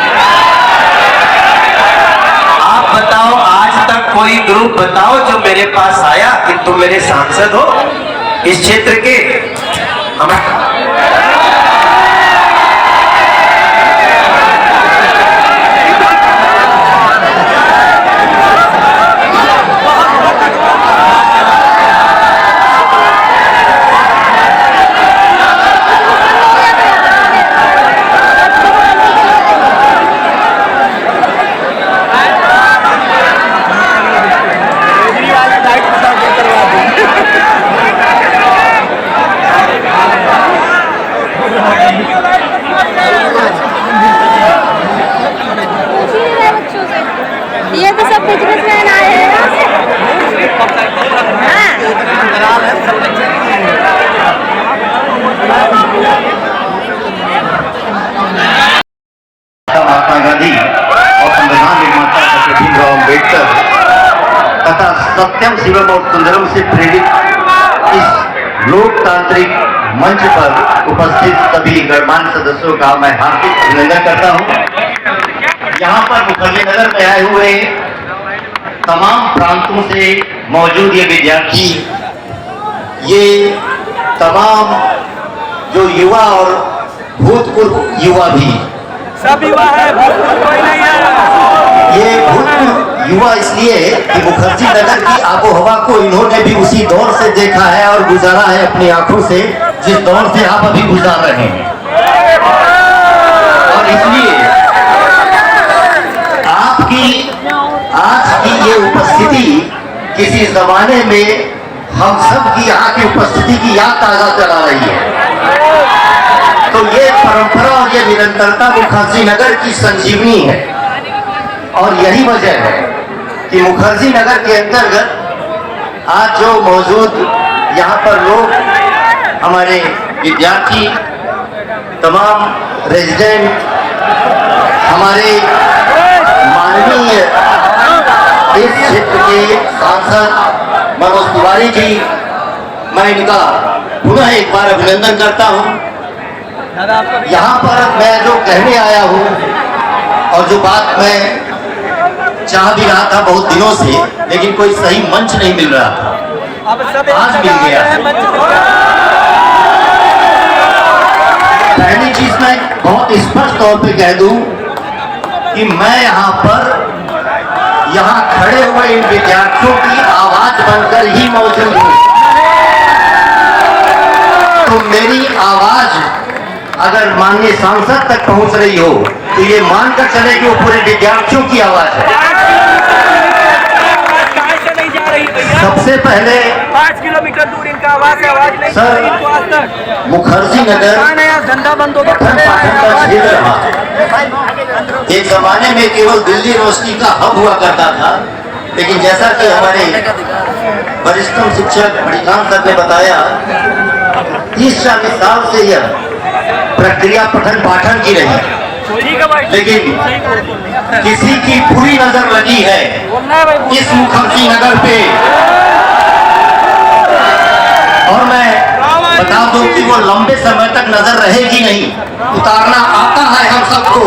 आप बताओ आज तक कोई ग्रुप बताओ जो मेरे पास आया कि तुम मेरे सांसद हो इस क्षेत्र के। ये तो सब बिजनेसमैन आए हैं महात्मा गांधी और संविधान निर्माता डॉक्टर भीमराव अम्बेडकर तथा सत्यम शिवम और सुंदरम से प्रेरित इस लोकतांत्रिक मंच पर उपस्थित सभी गणमान्य सदस्यों का मैं हार्दिक अभिनंदन करता हूं। यहाँ पर मुखर्जी नगर में आए हुए तमाम प्रांतों से मौजूद ये विद्यार्थी, ये तमाम जो युवा और भूतपूर्व युवा भी, सब युवा है, कोई नहीं है। ये भूतपूर्व युवा इसलिए कि मुखर्जी नगर की आबो हवा को इन्होंने भी उसी दौर से देखा है और गुजारा है अपनी आंखों से, जिस दौर से आप अभी गुजार रहे हैं। और इसलिए आपकी आज की ये उपस्थिति किसी जमाने में हम सब की यहाँ की उपस्थिति की याद ताजा करा रही है। तो ये परंपरा और ये निरंतरता मुखर्जी नगर की संजीवनी है और यही वजह है कि मुखर्जी नगर के अंतर्गत आज जो मौजूद यहाँ पर लोग, हमारे विद्यार्थी, तमाम रेजिडेंट, हमारे माननीय इस क्षेत्र के सांसद मनोज तिवारी जी, मैं इनका पुनः एक बार अभिनंदन करता हूँ। यहाँ पर मैं जो कहने आया हूँ और जो बात मैं चाह भी रहा था बहुत दिनों से, लेकिन कोई सही मंच नहीं मिल रहा था, आज मिल गया। पहली चीज मैं बहुत स्पष्ट तौर पे कह दूं कि मैं यहाँ पर खड़े हुए इन विद्यार्थियों की आवाज बनकर ही मौजूद हूँ। तो मेरी आवाज अगर माननीय सांसद तक पहुंच रही हो तो ये मानकर चले कि वो पूरे विद्यार्थियों की आवाज है। सबसे पहले 5 किलोमीटर दूर इनका आवाज है, आवाज नहीं सर, इनको आज तक मुखर्जी नगर धंधा बंद हो पठन पाठन का क्षेत्र रहा। एक जमाने में केवल दिल्ली रोशनी का हब हुआ करता था, लेकिन जैसा कि हमारे वरिष्ठतम शिक्षक मणिकांत सर ने बताया, 30-40 साल से यह प्रक्रिया पठन पाठन की रही, लेकिन किसी की बुरी नजर लगी है इस मुखर्जी नगर पे। और मैं बता दूं कि वो लंबे समय तक नजर रहेगी नहीं, उतारना आता है हम सबको।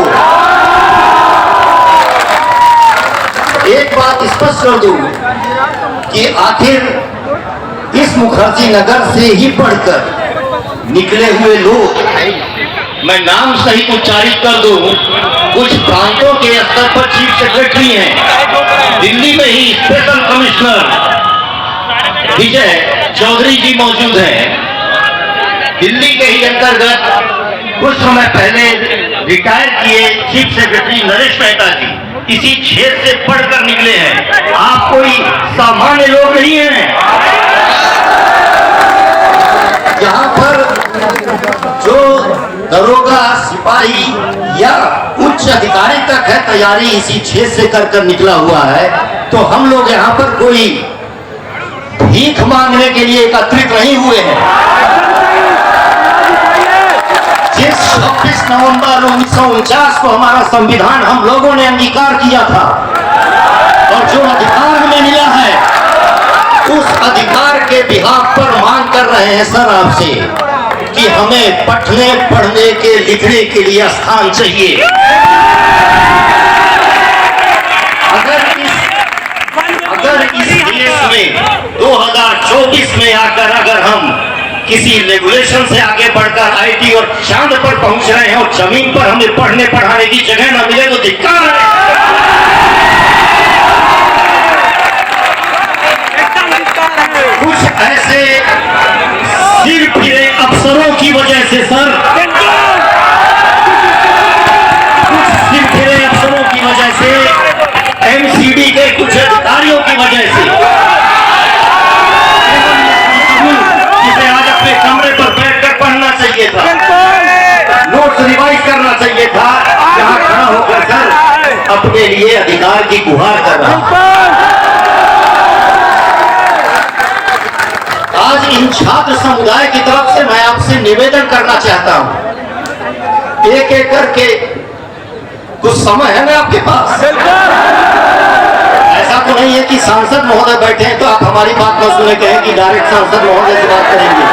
एक बात स्पष्ट कर दूं कि आखिर इस मुखर्जी नगर से ही पढ़कर निकले हुए लोग, मैं नाम सही उच्चारित कर दूं, कुछ प्रांतों के स्तर पर चीफ सेक्रेटरी हैं, दिल्ली में ही स्पेशल कमिश्नर विजय चौधरी जी मौजूद हैं, दिल्ली के ही अंतर्गत कुछ समय पहले रिटायर किए चीफ सेक्रेटरी नरेश मेहता जी इसी क्षेत्र से पढ़कर निकले हैं। आप कोई सामान्य लोग नहीं हैं। यहाँ पर जो दरोगा, सिपाही या उच्च अधिकारी तक है तैयारी इसी क्षेत्र से कर निकला हुआ है, तो हम लोग यहाँ पर कोई भीख मांगने के लिए एकत्रित नहीं हुए हैं। जिस 26 नवंबर 1949 को हमारा संविधान हम लोगों ने अंगीकार किया था और जो अधिकार हमें मिला है, उस अधिकार के बिहाफ पर मांग कर रहे हैं सर आपसे कि हमें पढ़ने पढ़ने के लिखने के लिए स्थान चाहिए। अगर इस देश में 2024 में आकर अगर हम किसी रेगुलेशन से आगे बढ़कर आईटी और चांद पर पहुंच रहे हैं और जमीन पर हमें पढ़ने पढ़ाने की जगह न मिले तो धिक्कार है। कुछ ऐसे सिर फिरे अफसरों की वजह से सर, कुछ सिर फिरे अफसरों की वजह से, एमसीडी के कुछ अधिकारियों की वजह से जिसे आज अपने कमरे पर बैठकर पढ़ना चाहिए था, नोट्स रिवाइज करना चाहिए था, यहाँ खड़ा होकर सर अपने लिए अधिकार की गुहार कर रहा। आज इन छात्र समुदाय की तरफ से मैं आपसे निवेदन करना चाहता हूं, एक एक करके, कुछ समय है ना आपके पास? ऐसा तो नहीं है कि सांसद महोदय बैठे हैं तो आप हमारी बात न सुने, कहें कि डायरेक्ट सांसद महोदय से बात करेंगे।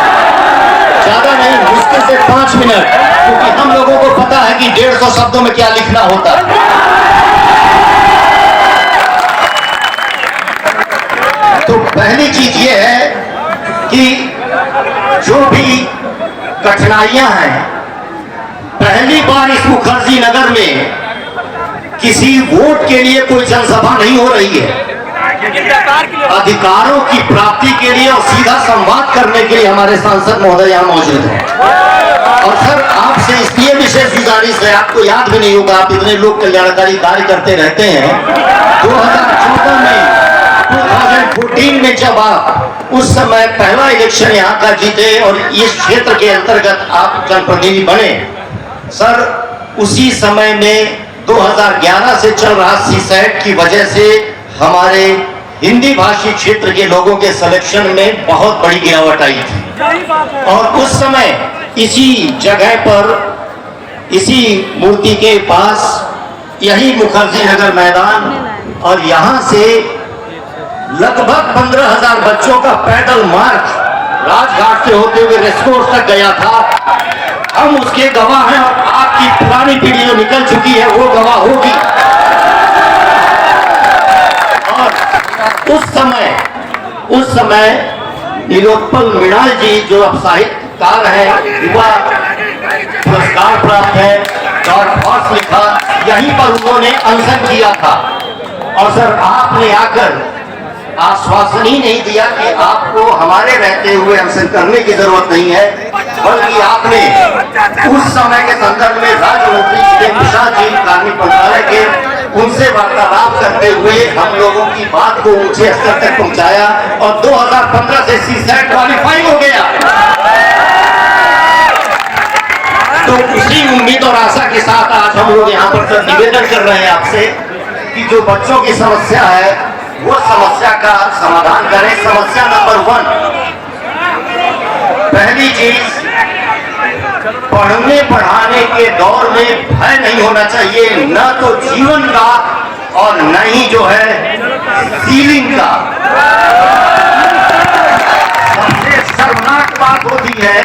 ज्यादा नहीं, मुश्किल से 5 मिनट, क्योंकि हम लोगों को पता है कि 150 शब्दों में क्या लिखना होता है। तो पहली चीज ये है कि जो भी कठिनाइयां हैं, पहली बार इस मुखर्जी नगर में किसी वोट के लिए कोई जनसभा नहीं हो रही है, अधिकारों की प्राप्ति के लिए और सीधा संवाद करने के लिए हमारे सांसद महोदय यहाँ मौजूद हैं। और सर आपसे इसलिए विशेष गुजारिश है, आपको याद भी नहीं होगा, आप इतने लोग कल्याणकारी कार्य करते रहते हैं। 2014 में 2014 में जब आप उस समय पहला इलेक्शन यहाँ का जीते और इस क्षेत्र के अंतर्गत आप जनप्रतिनिधि बने सर, उसी समय में 2011 से चल रहा सीसैट की वजह से हमारे हिंदी भाषी क्षेत्र के लोगों के सिलेक्शन में बहुत बड़ी गिरावट आई थी। और उस समय इसी जगह पर, इसी मूर्ति के पास, यही मुखर्जी नगर मैदान, और यहाँ से लगभग 15,000 बच्चों का पैदल मार्च राजघाट से होते हुए रेसकोर्स तक गया था। हम उसके गवाह हैं और आपकी पुरानी पीढ़ी जो निकल चुकी है वो गवाह होगी। और उस समय नीलोत्पल मृणाल जी जो अब साहित्यकार हैं, युवा पुरस्कार प्राप्त है, डॉट हॉर्स लिखा, यहीं पर उन्होंने अनशन किया था। और सर आपने आकर आश्वासन ही नहीं दिया कि आपको हमारे रहते हुए अनशन करने की जरूरत नहीं है, बल्कि आपने उस समय के संदर्भ में राज्य मंत्री श्री प्रसाद जी कार्मिक मंत्रालय के, उनसे वार्तालाप करते हुए हम लोगों की बात को ऊंचे स्तर तक पहुंचाया और 2015 से सीसैट क्वालिफाई हो गया। तो उसी उम्मीद और आशा के साथ आज हम लोग यहाँ पर निवेदन कर रहे हैं आपसे कि जो बच्चों की समस्या है वो समस्या का समाधान करें। समस्या नंबर 1, पहली चीज, पढ़ने पढ़ाने के दौर में भय नहीं होना चाहिए, न तो जीवन का और न ही जो है सीलिंग का। सबसे शर्मनाक बात होती है,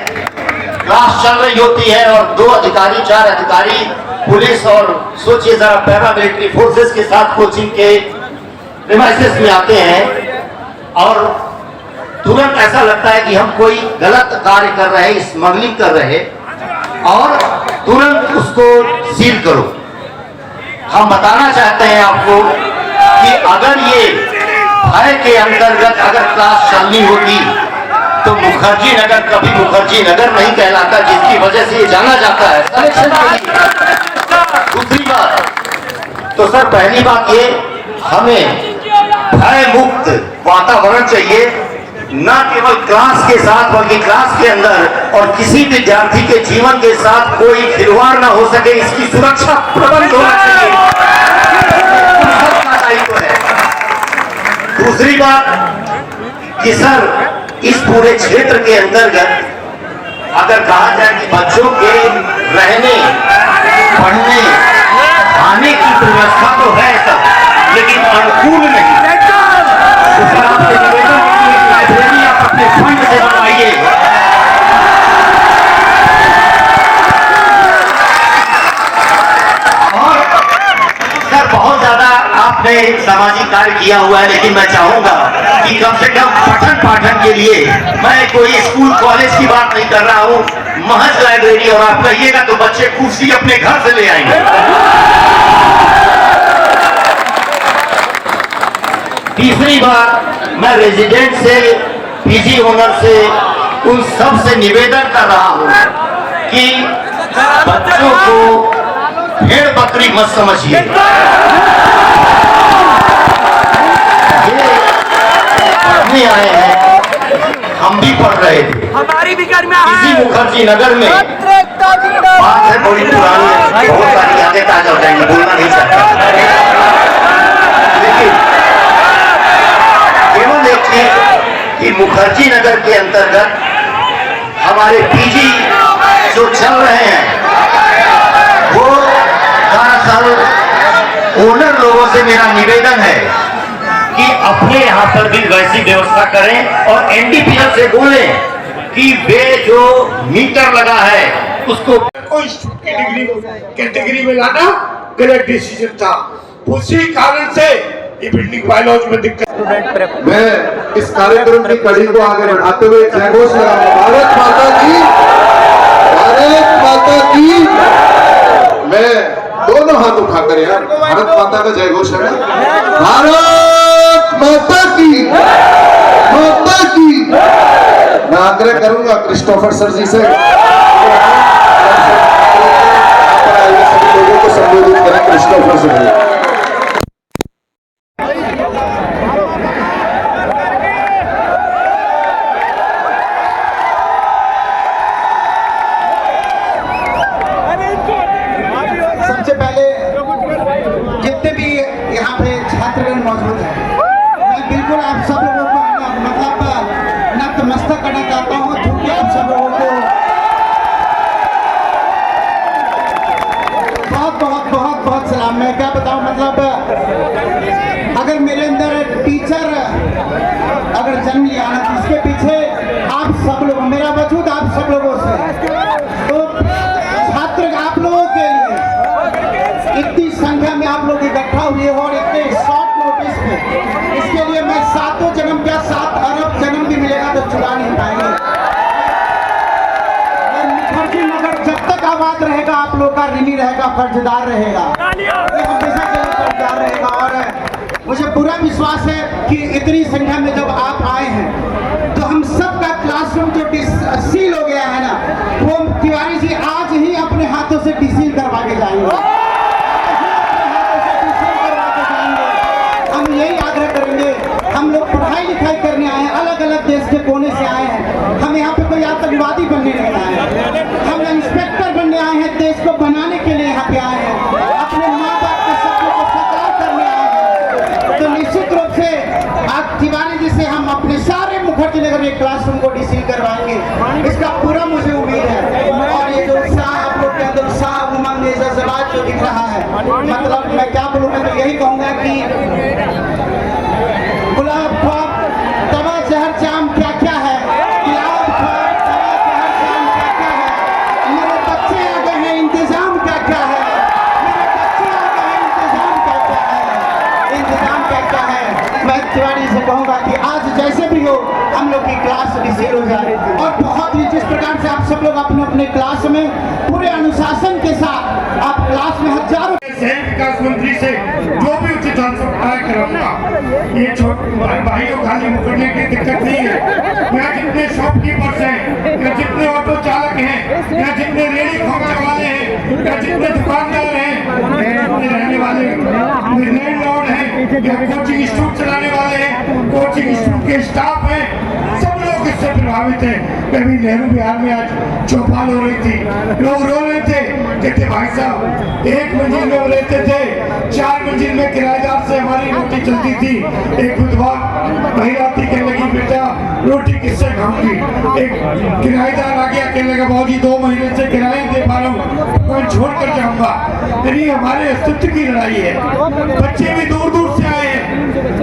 क्लास चल रही होती है और 2 अधिकारी 4 अधिकारी पुलिस और सोचिए जरा पैरामिलिट्री फोर्सेस के साथ कोचिंग के प्रीमाइसेस में आते हैं और तुरंत ऐसा लगता है कि हम कोई गलत कार्य कर रहे हैं, स्मगलिंग कर रहे हैं और तुरंत उसको सील करो। हम बताना चाहते हैं आपको कि अगर ये भय के अंतर्गत अगर क्लास चलनी होती तो मुखर्जी नगर कभी मुखर्जी नगर नहीं कहलाता, जिसकी वजह से ये जाना जाता है कलेक्शन के लिए। दूसरी बात तो सर, पहली बात ये, हमें भय मुक्त वातावरण चाहिए, न केवल क्लास के साथ बल्कि क्लास के अंदर और किसी विद्यार्थी के जीवन के साथ कोई खिलवाड़ ना हो सके, इसकी सुरक्षा प्रबंध होना चाहिए, सबका दायित्व है। दूसरी बात कि सर, इस पूरे क्षेत्र के अंतर्गत अगर कहा जाए कि बच्चों के रहने पढ़ने खाने की व्यवस्था तो है सब, लेकिन अनुकूल नहीं। तो सर, आपसे निवेदन है कि एक लाइब्रेरी आप अपने फंड से बनवाइए। और सर, बहुत ज्यादा आपने सामाजिक कार्य किया हुआ है, लेकिन मैं चाहूंगा कि कम से कम पठन पाठन के लिए, मैं कोई स्कूल कॉलेज की बात नहीं कर रहा हूं, महज लाइब्रेरी, और आप कहिएगा तो बच्चे कुर्सी अपने घर से ले आएंगे। तीसरी बात, मैं रेजिडेंट से, पीजी ओनर से, उन सब से निवेदन कर रहा हूं कि बच्चों को भेड़ बकरी मत समझिए। पढ़ने आए हैं, हम भी पढ़ रहे थे, हमारी भी घर में इसी मुखर्जी नगर में। बात है बड़ी पुरानी है, बहुत सारी यादें ताजा हो जाएंगी, बोलना नहीं चाहता, लेकिन केवल देखिए कि मुखर्जी नगर के अंतर्गत हमारे पीजी जो चल रहे हैं, वो दरअसल ओनर लोगों से मेरा निवेदन है कि अपने यहाँ पर भी वैसी व्यवस्था करें और एनडीपीएल से बोलें कि वे जो मीटर लगा है उसको कैटेगरी में लाना गलत डिसीजन था। उसी कारण से ये बिल्डिंग बायलॉज में दिक्कत। मैं इस कार्यक्रम की कड़ी को आगे बढ़ाते हुए जय घोष लगाऊंगा, भारत माता की, भारत माता की। मैं दोनों हाथ उठाकर, यार भारत माता का जय घोष है ना, भारत माता की, माता की। मैं आग्रह करूंगा क्रिस्टोफर सर जी से सभी लोगों को संबोधित करें क्रिस्टोफर सर जी। सबसे पहले जितने भी यहाँ पे छात्रगण मौजूद हैं, मैं बिल्कुल आप सब लोगों को मतलब नतमस्तक करना चाहता हूँ, क्योंकि आप सब लोगों को बहुत बहुत बहुत बहुत सलाम। मैं क्या बताऊँ, मतलब अगर मेरे अंदर टीचर अगर जन्म लिया ना, तो इसके पीछे आप सब लोग, मेरा वजूद आप सब लोगों से, तो छात्र आप लोगों के लिए इतनी संख्या में आप लोग इकट्ठा हुए हो और इतने शॉर्ट नोटिस में, इसके लिए मैं 7 जन्म क्या 7 अरब जन्म भी मिलेगा तो चुका नहीं पाएंगे। और मुखर्जी नगर जब तक आबाद रहेगा, आप लोग का ऋणी रहेगा, कर्जदार रहेगा, ये हमेशा के लिए कर्जदार रहेगा। और मुझे पूरा विश्वास है कि इतनी संख्या में जब आप आए हैं तो हम सबका क्लासरूम जो सील हो गया है ना, वो तिवारी जी आज ही अपने हाथों से डिसील करवा के जाएंगे। हम यही आग्रह करेंगे, हम लोग पढ़ाई लिखाई करने आए हैं, अलग अलग देश के कोने से आए हैं, हम यहाँ पे कोई आतंकवादी बनने नहीं आए हैं, हम इंस्पेक्टर बनने आए हैं, देश को बनाने के लिए यहाँ पे आए हैं, अपने माँ बाप के सपनों को साकार करने आए हैं। तो निश्चित रूप से आज तिवारी जी से हम अपने सारे मुखर्जी नगर में क्लासरूम को डीसी करवाएंगे, इसका पूरा मुझे उम्मीद है। और ये जो उत्साह आप लोग के अंदर उत्साह उमंग जज्बात जो दिख रहा है, मतलब मैं क्या बोलूँ, मैं तो यही कहूँगा कि गुलाब ख्वाब दवा जहर जाम क्या क्या है, गुलाब ख्वाब दवा जहर जाम क्या क्या है, मेरे बच्चे आ गए हैं इंतजाम क्या क्या है, मेरे बच्चे आ गए हैं इंतजाम क्या क्या है, इंतजाम क्या क्या है। मैं तिवारी से कहूँगा कि आज जैसे भी हो हम लोग की क्लास रिसीव हो जाए, और बहुत ही जिस प्रकार से आप सब लोग अपने अपने क्लास में पूरे अनुशासन के साथ आप क्लास में हजारों शहर विकास मंत्री से जो भी उचित सहाय कराऊंगा। ये भाइयों खाली मुकरने की दिक्कत नहीं है। यहाँ जितने शॉपकीपर्स हैं, यहाँ जितने ऑटो चालक हैं, यहाँ जितने रेडी खोखने वाले हैं, यहाँ जितने दुकानदार हैं, जितने रहने वाले लैंडलॉर्ड हैं, यहाँ कोचिंग इंस्टीट्यूट चलाने वाले हैं, कोचिंग इंस्टीट्यूट के स्टाफ हैं, सब लोग इससे प्रभावित हैं। कभी नेहरू बिहार में आज चौपाल हो रही थी, लोग रो रहे थे, कहते भाई साहब एक मंजिल में रहते थे, 4 मंजिल में किराएदार से हमारी रोटी चलती थी। एक विधवा महिला थी, कहने लगी बेटा रोटी किससे खाऊंगी। एक किराएदार आ गया, कहने लगा बाबूजी 2 महीने से किराया दे पा रहा हूँ, कौन छोड़ कर जाऊंगा। यानी हमारे अस्तित्व की लड़ाई है। बच्चे भी दूर दूर से आए हैं।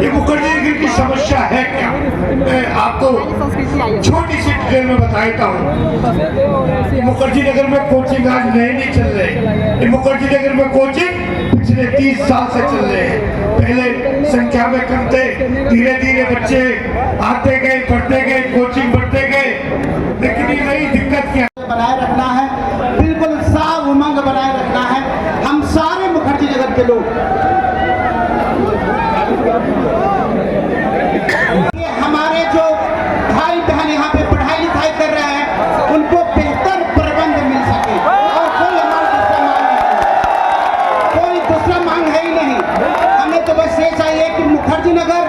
ये मुखर्जी नगर की समस्या है क्या, मैं आपको छोटी सी डिटेल में बताता हूँ। मुखर्जी नगर में कोचिंग आज नए नहीं चल रहे, मुखर्जी नगर में कोचिंग पिछले 30 साल से चल रहे हैं। पहले संख्या में कम थे, धीरे धीरे बच्चे आते गए, पढ़ते गए, कोचिंग बढ़ते गए, लेकिन ये नई दिक्कत क्या बनाए रखना है, बिल्कुल उत्साह उमंग बनाए रखना है। हम सारे मुखर्जी नगर के लोग, हमारे जो भाई बहन यहाँ पे पढ़ाई लिखाई कर रहे हैं, उनको बेहतर प्रबंध मिल सके। और कोई हमारा दूसरा मांग नहीं, कोई दूसरा मांग है ही नहीं। हमें तो बस ये चाहिए कि मुखर्जी नगर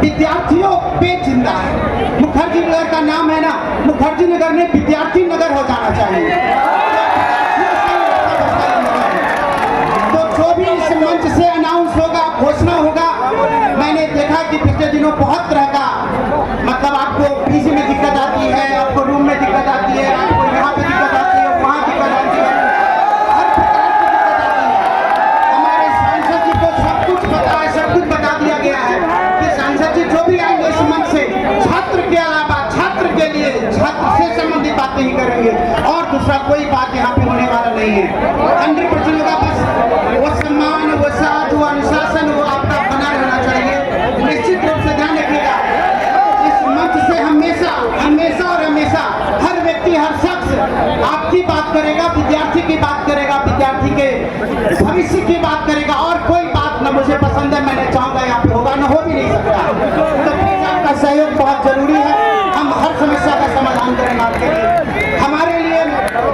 विद्यार्थियों पे जिंदा है। मुखर्जी नगर का नाम है ना, मुखर्जी नगर में विद्यार्थी नगर हो जाना चाहिए। तो जो भी इस मंच से अनाउंस होगा, घोषणा होगा, मैंने देखा कि पिछले दिनों बहुत तरह का, मतलब आपको पीजी में दिक्कत आती है, आपको रूम में दिक्कत आती है, आपको यहाँ पे दिक्कत आती है, वहाँ दिक्कत आती है, हर प्रकार की दिक्कत आती है। हमारे सांसद जी को सब कुछ पता है, सब कुछ बता दिया गया है कि सांसद जी जो भी आएंगे इस मंच से छात्र के अलावा, छात्र के लिए, छात्र से संबंधित बातें ही करेंगे, और दूसरा कोई बात यहाँ पे होने वाला नहीं है। 100% होगा। बस वो सम्मान, वो साथ, वो अनुशासन, वो आपका बना रहना चाहिए। निश्चित रूप से ध्यान रखिएगा, इस मंच से हमेशा हमेशा और हमेशा हर व्यक्ति, हर शख्स आपकी बात करेगा, विद्यार्थी की बात करेगा, विद्यार्थी के भविष्य की बात करेगा, और कोई बात न मुझे पसंद है, मैंने चाहूंगा यहाँ पे होगा, न हो भी नहीं सकता। तो प्लीज आपका सहयोग बहुत जरूरी है। हम हर समस्या का समाधान करेंगे आपके लिए। हमारे लिए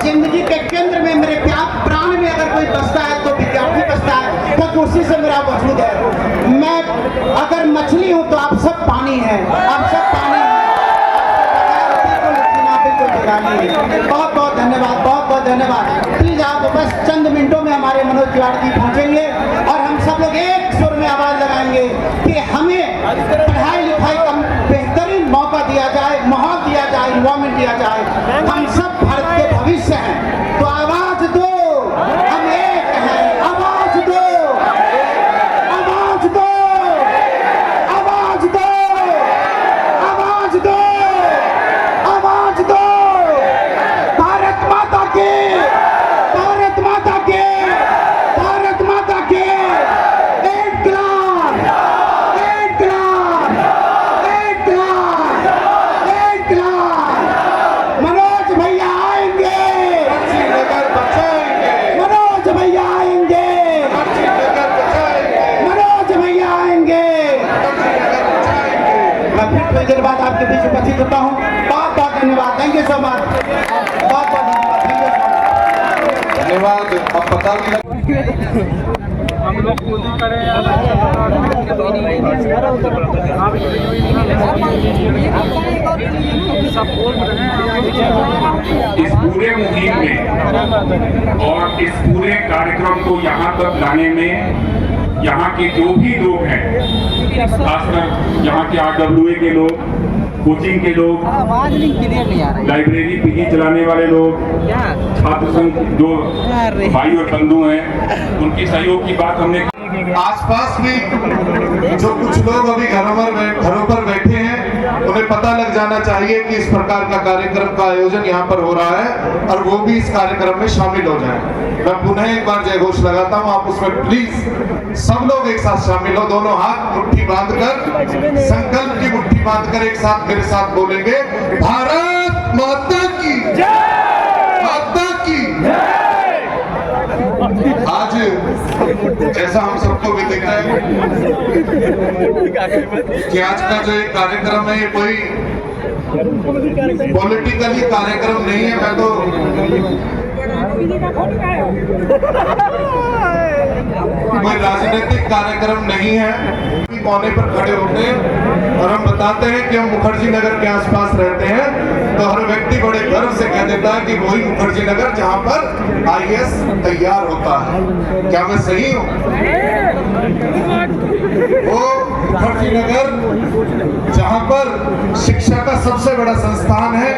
जिंदगी के केंद्र में, मेरे प्राण में अगर कोई बसता है तो विद्यार्थी बसता है, क्योंकि उसी से मेरा वजूद है। मैं अगर मछली हूँ तो आप सब पानी है, आप सब पानी है, बिल्कुल बेगानी है। बहुत बहुत धन्यवाद, बहुत बहुत धन्यवाद। प्लीज आप बस चंद मिनटों में हमारे मनोज तिवारी जी पहुंचेंगे, और हम सब लोग एक सुर में आवाज लगाएंगे कि हमें पढ़ाई लिखाई का बेहतरीन मौका दिया जाए, माहौल दिया जाए, इन्वायरमेंट दिया जाए। हम सब भारत के भविष्य हैं, तो आवाज दो, हम एक हैं, आवाज दो, आवाज दो, आवाज दो, आवाज दो, आवाज दो। भारत माता के, भारत माता के, भारत माता के। एक ग्लास, एक ग्लास, एक ग्लास, एक ग्लास। मनोज भैया आएंगे, मनोज भैया आएंगे, मनोज भैया आएंगे। मैं फिर थोड़ी देर बाद आपके बीच उपस्थित होता हूँ। बहुत बहुत धन्यवाद, थैंक यू सो मच, बहुत बहुत धन्यवाद, थैंक यू सो मच। धन्यवाद। अब पता भी लगा हम लोग खुद ही करें इस पूरे मुहिम में और इस पूरे कार्यक्रम को यहाँ तक लाने में यहाँ के जो भी लोग हैं, खासकर यहाँ के RWA के लोग, कोचिंग के लोग, लाइब्रेरी पीजी चलाने वाले लोग, छात्र संघ जो भाई और बंधु हैं, उनके सहयोग की बात हमने आसपास भी जो कुछ लोग अभी घरों पर बैठे हैं, उन्हें पता लग जाना चाहिए कि इस प्रकार का कार्यक्रम का आयोजन यहाँ पर हो रहा है और वो भी इस कार्यक्रम में शामिल हो जाएं। मैं पुनः एक बार जय घोष लगाता हूँ, आप उसमें प्लीज सब लोग एक साथ शामिल हो, दोनों हाथ मुट्ठी बांधकर, संकल्प की मुट्ठी बांधकर एक साथ मेरे साथ बोलेंगे, भारत माता की जय, माता की जय। आज जैसा हम सबको भी दिख रहा है कि आज का जो एक कार्यक्रम है, ये कोई पॉलिटिकली कार्यक्रम नहीं है। मैं तो कोई राजनीतिक कार्यक्रम नहीं है। कोने पर खड़े होते हैं और हम बताते हैं कि हम मुखर्जी नगर के आसपास रहते हैं, तो हर व्यक्ति बड़े गर्व से कह देता है कि वही मुखर्जी नगर जहां पर IAS तैयार होता है। क्या मैं सही हूं? वो मुखर्जी नगर जहां पर शिक्षा का सबसे बड़ा संस्थान है,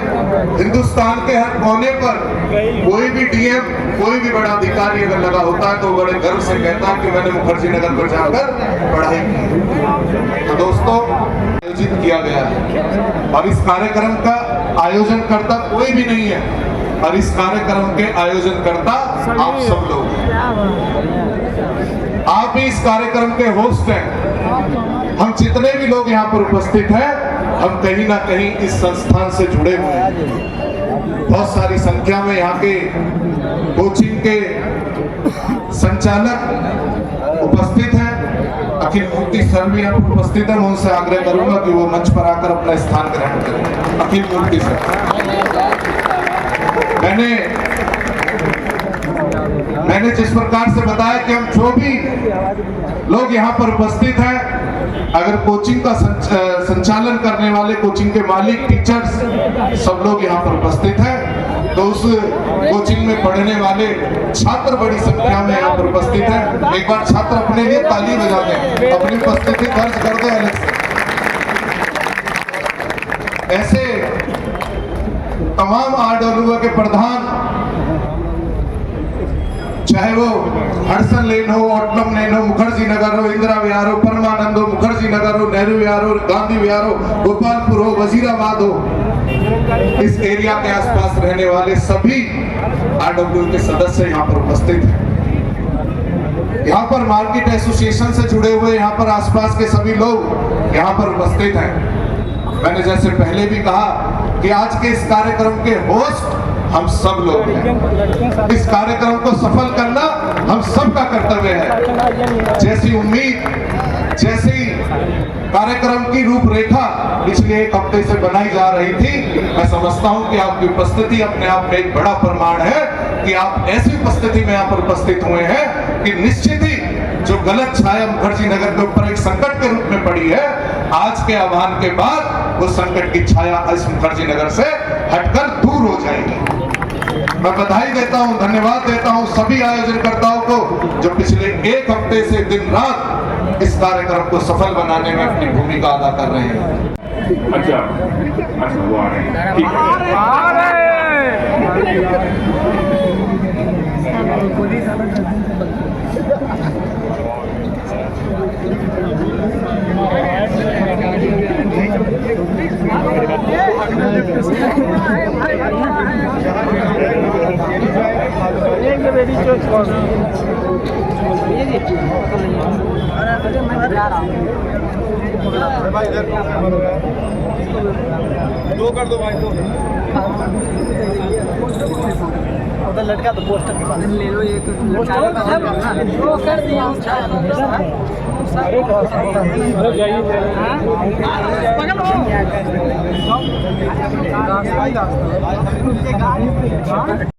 हिंदुस्तान के हर कोने पर कोई भी DM, कोई भी बड़ा अधिकारी अगर लगा होता है तो बड़े गर्व से कहता है कि मैंने मुखर्जी नगर पर जाकर पढ़ाई की। तो दोस्तों, आयोजित किया गया है और इस कार्यक्रम का आयोजन करता कोई भी नहीं है और इस कार्यक्रम के आयोजन करता आप सब लोग हैं। आप ही इस कार्यक्रम के होस्ट हैं। हम जितने भी लोग यहाँ पर उपस्थित हैं, हम कहीं ना कहीं इस संस्थान से जुड़े हुए हैं। बहुत सारी संख्या में यहाँ के कोचिंग के संचालक उपस्थित हैं। अखिल मूर्ति सर भी यहाँ पर उपस्थित है। मैं उनसे आग्रह करूंगा कि वो मंच पर आकर अपना स्थान ग्रहण करें। अखिल मूर्ति सर, मैंने जिस प्रकार से बताया कि हम जो भी लोग यहाँ पर उपस्थित हैं, अगर कोचिंग का संचालन करने वाले, कोचिंग के मालिक, टीचर्स, सब लोग यहाँ पर उपस्थित हैं, तो उस कोचिंग में पढ़ने वाले छात्र बड़ी संख्या में यहाँ पर उपस्थित हैं। एक बार छात्र अपने लिए ताली बजा दें, अपनी उपस्थिति दर्ज कर दें अलग से। ऐसे तमाम RWA के प्रधान, चाहे वो हडसन लेन हो, ऑटलम लेन हो, मुखर्जी नगर हो, इंदिरा विहार हो, परमानंद हो, मुखर्जी नगर हो, नेहरू विहार हो, गांधी विहार हो, गोपालपुर हो, वजीराबाद हो, इस एरिया के आसपास रहने वाले सभी RWA के सदस्य यहाँ पर उपस्थित हैं। यहाँ पर मार्केट एसोसिएशन से जुड़े हुए यहाँ पर आसपास के सभी लोग यहाँ पर उपस्थित हैं। मैंने जैसे पहले भी कहा कि आज के इस कार्यक्रम के होस्ट हम सब लोग हैं। इस कार्यक्रम को सफल करना हम सबका कर्तव्य है। जैसी उम्मीद, जैसी कार्यक्रम की रूपरेखा पिछले एक हफ्ते से बनाई जा रही थी, मैं समझता हूं कि आपकी उपस्थिति अपने आप में एक बड़ा प्रमाण है कि आप ऐसी उपस्थिति में यहाँ पर उपस्थित हुए हैं कि निश्चित ही जो गलत छाया मुखर्जी नगर के ऊपर एक संकट के रूप में पड़ी है, आज के आह्वान के बाद वो संकट की छाया इस मुखर्जी नगर से हटकर दूर हो जाएगी। मैं बधाई देता हूं, धन्यवाद देता हूं सभी आयोजनकर्ताओं को जो पिछले एक हफ्ते से दिन रात इस कार्यक्रम को सफल बनाने में अपनी भूमिका अदा कर रहे हैं। अच्छा, वो आ रहे हैं, ठीक दो कर दो भाई, दो उधर लटका दो पोस्टर के पास ले लो। एक वो कर दिया पकड़ो।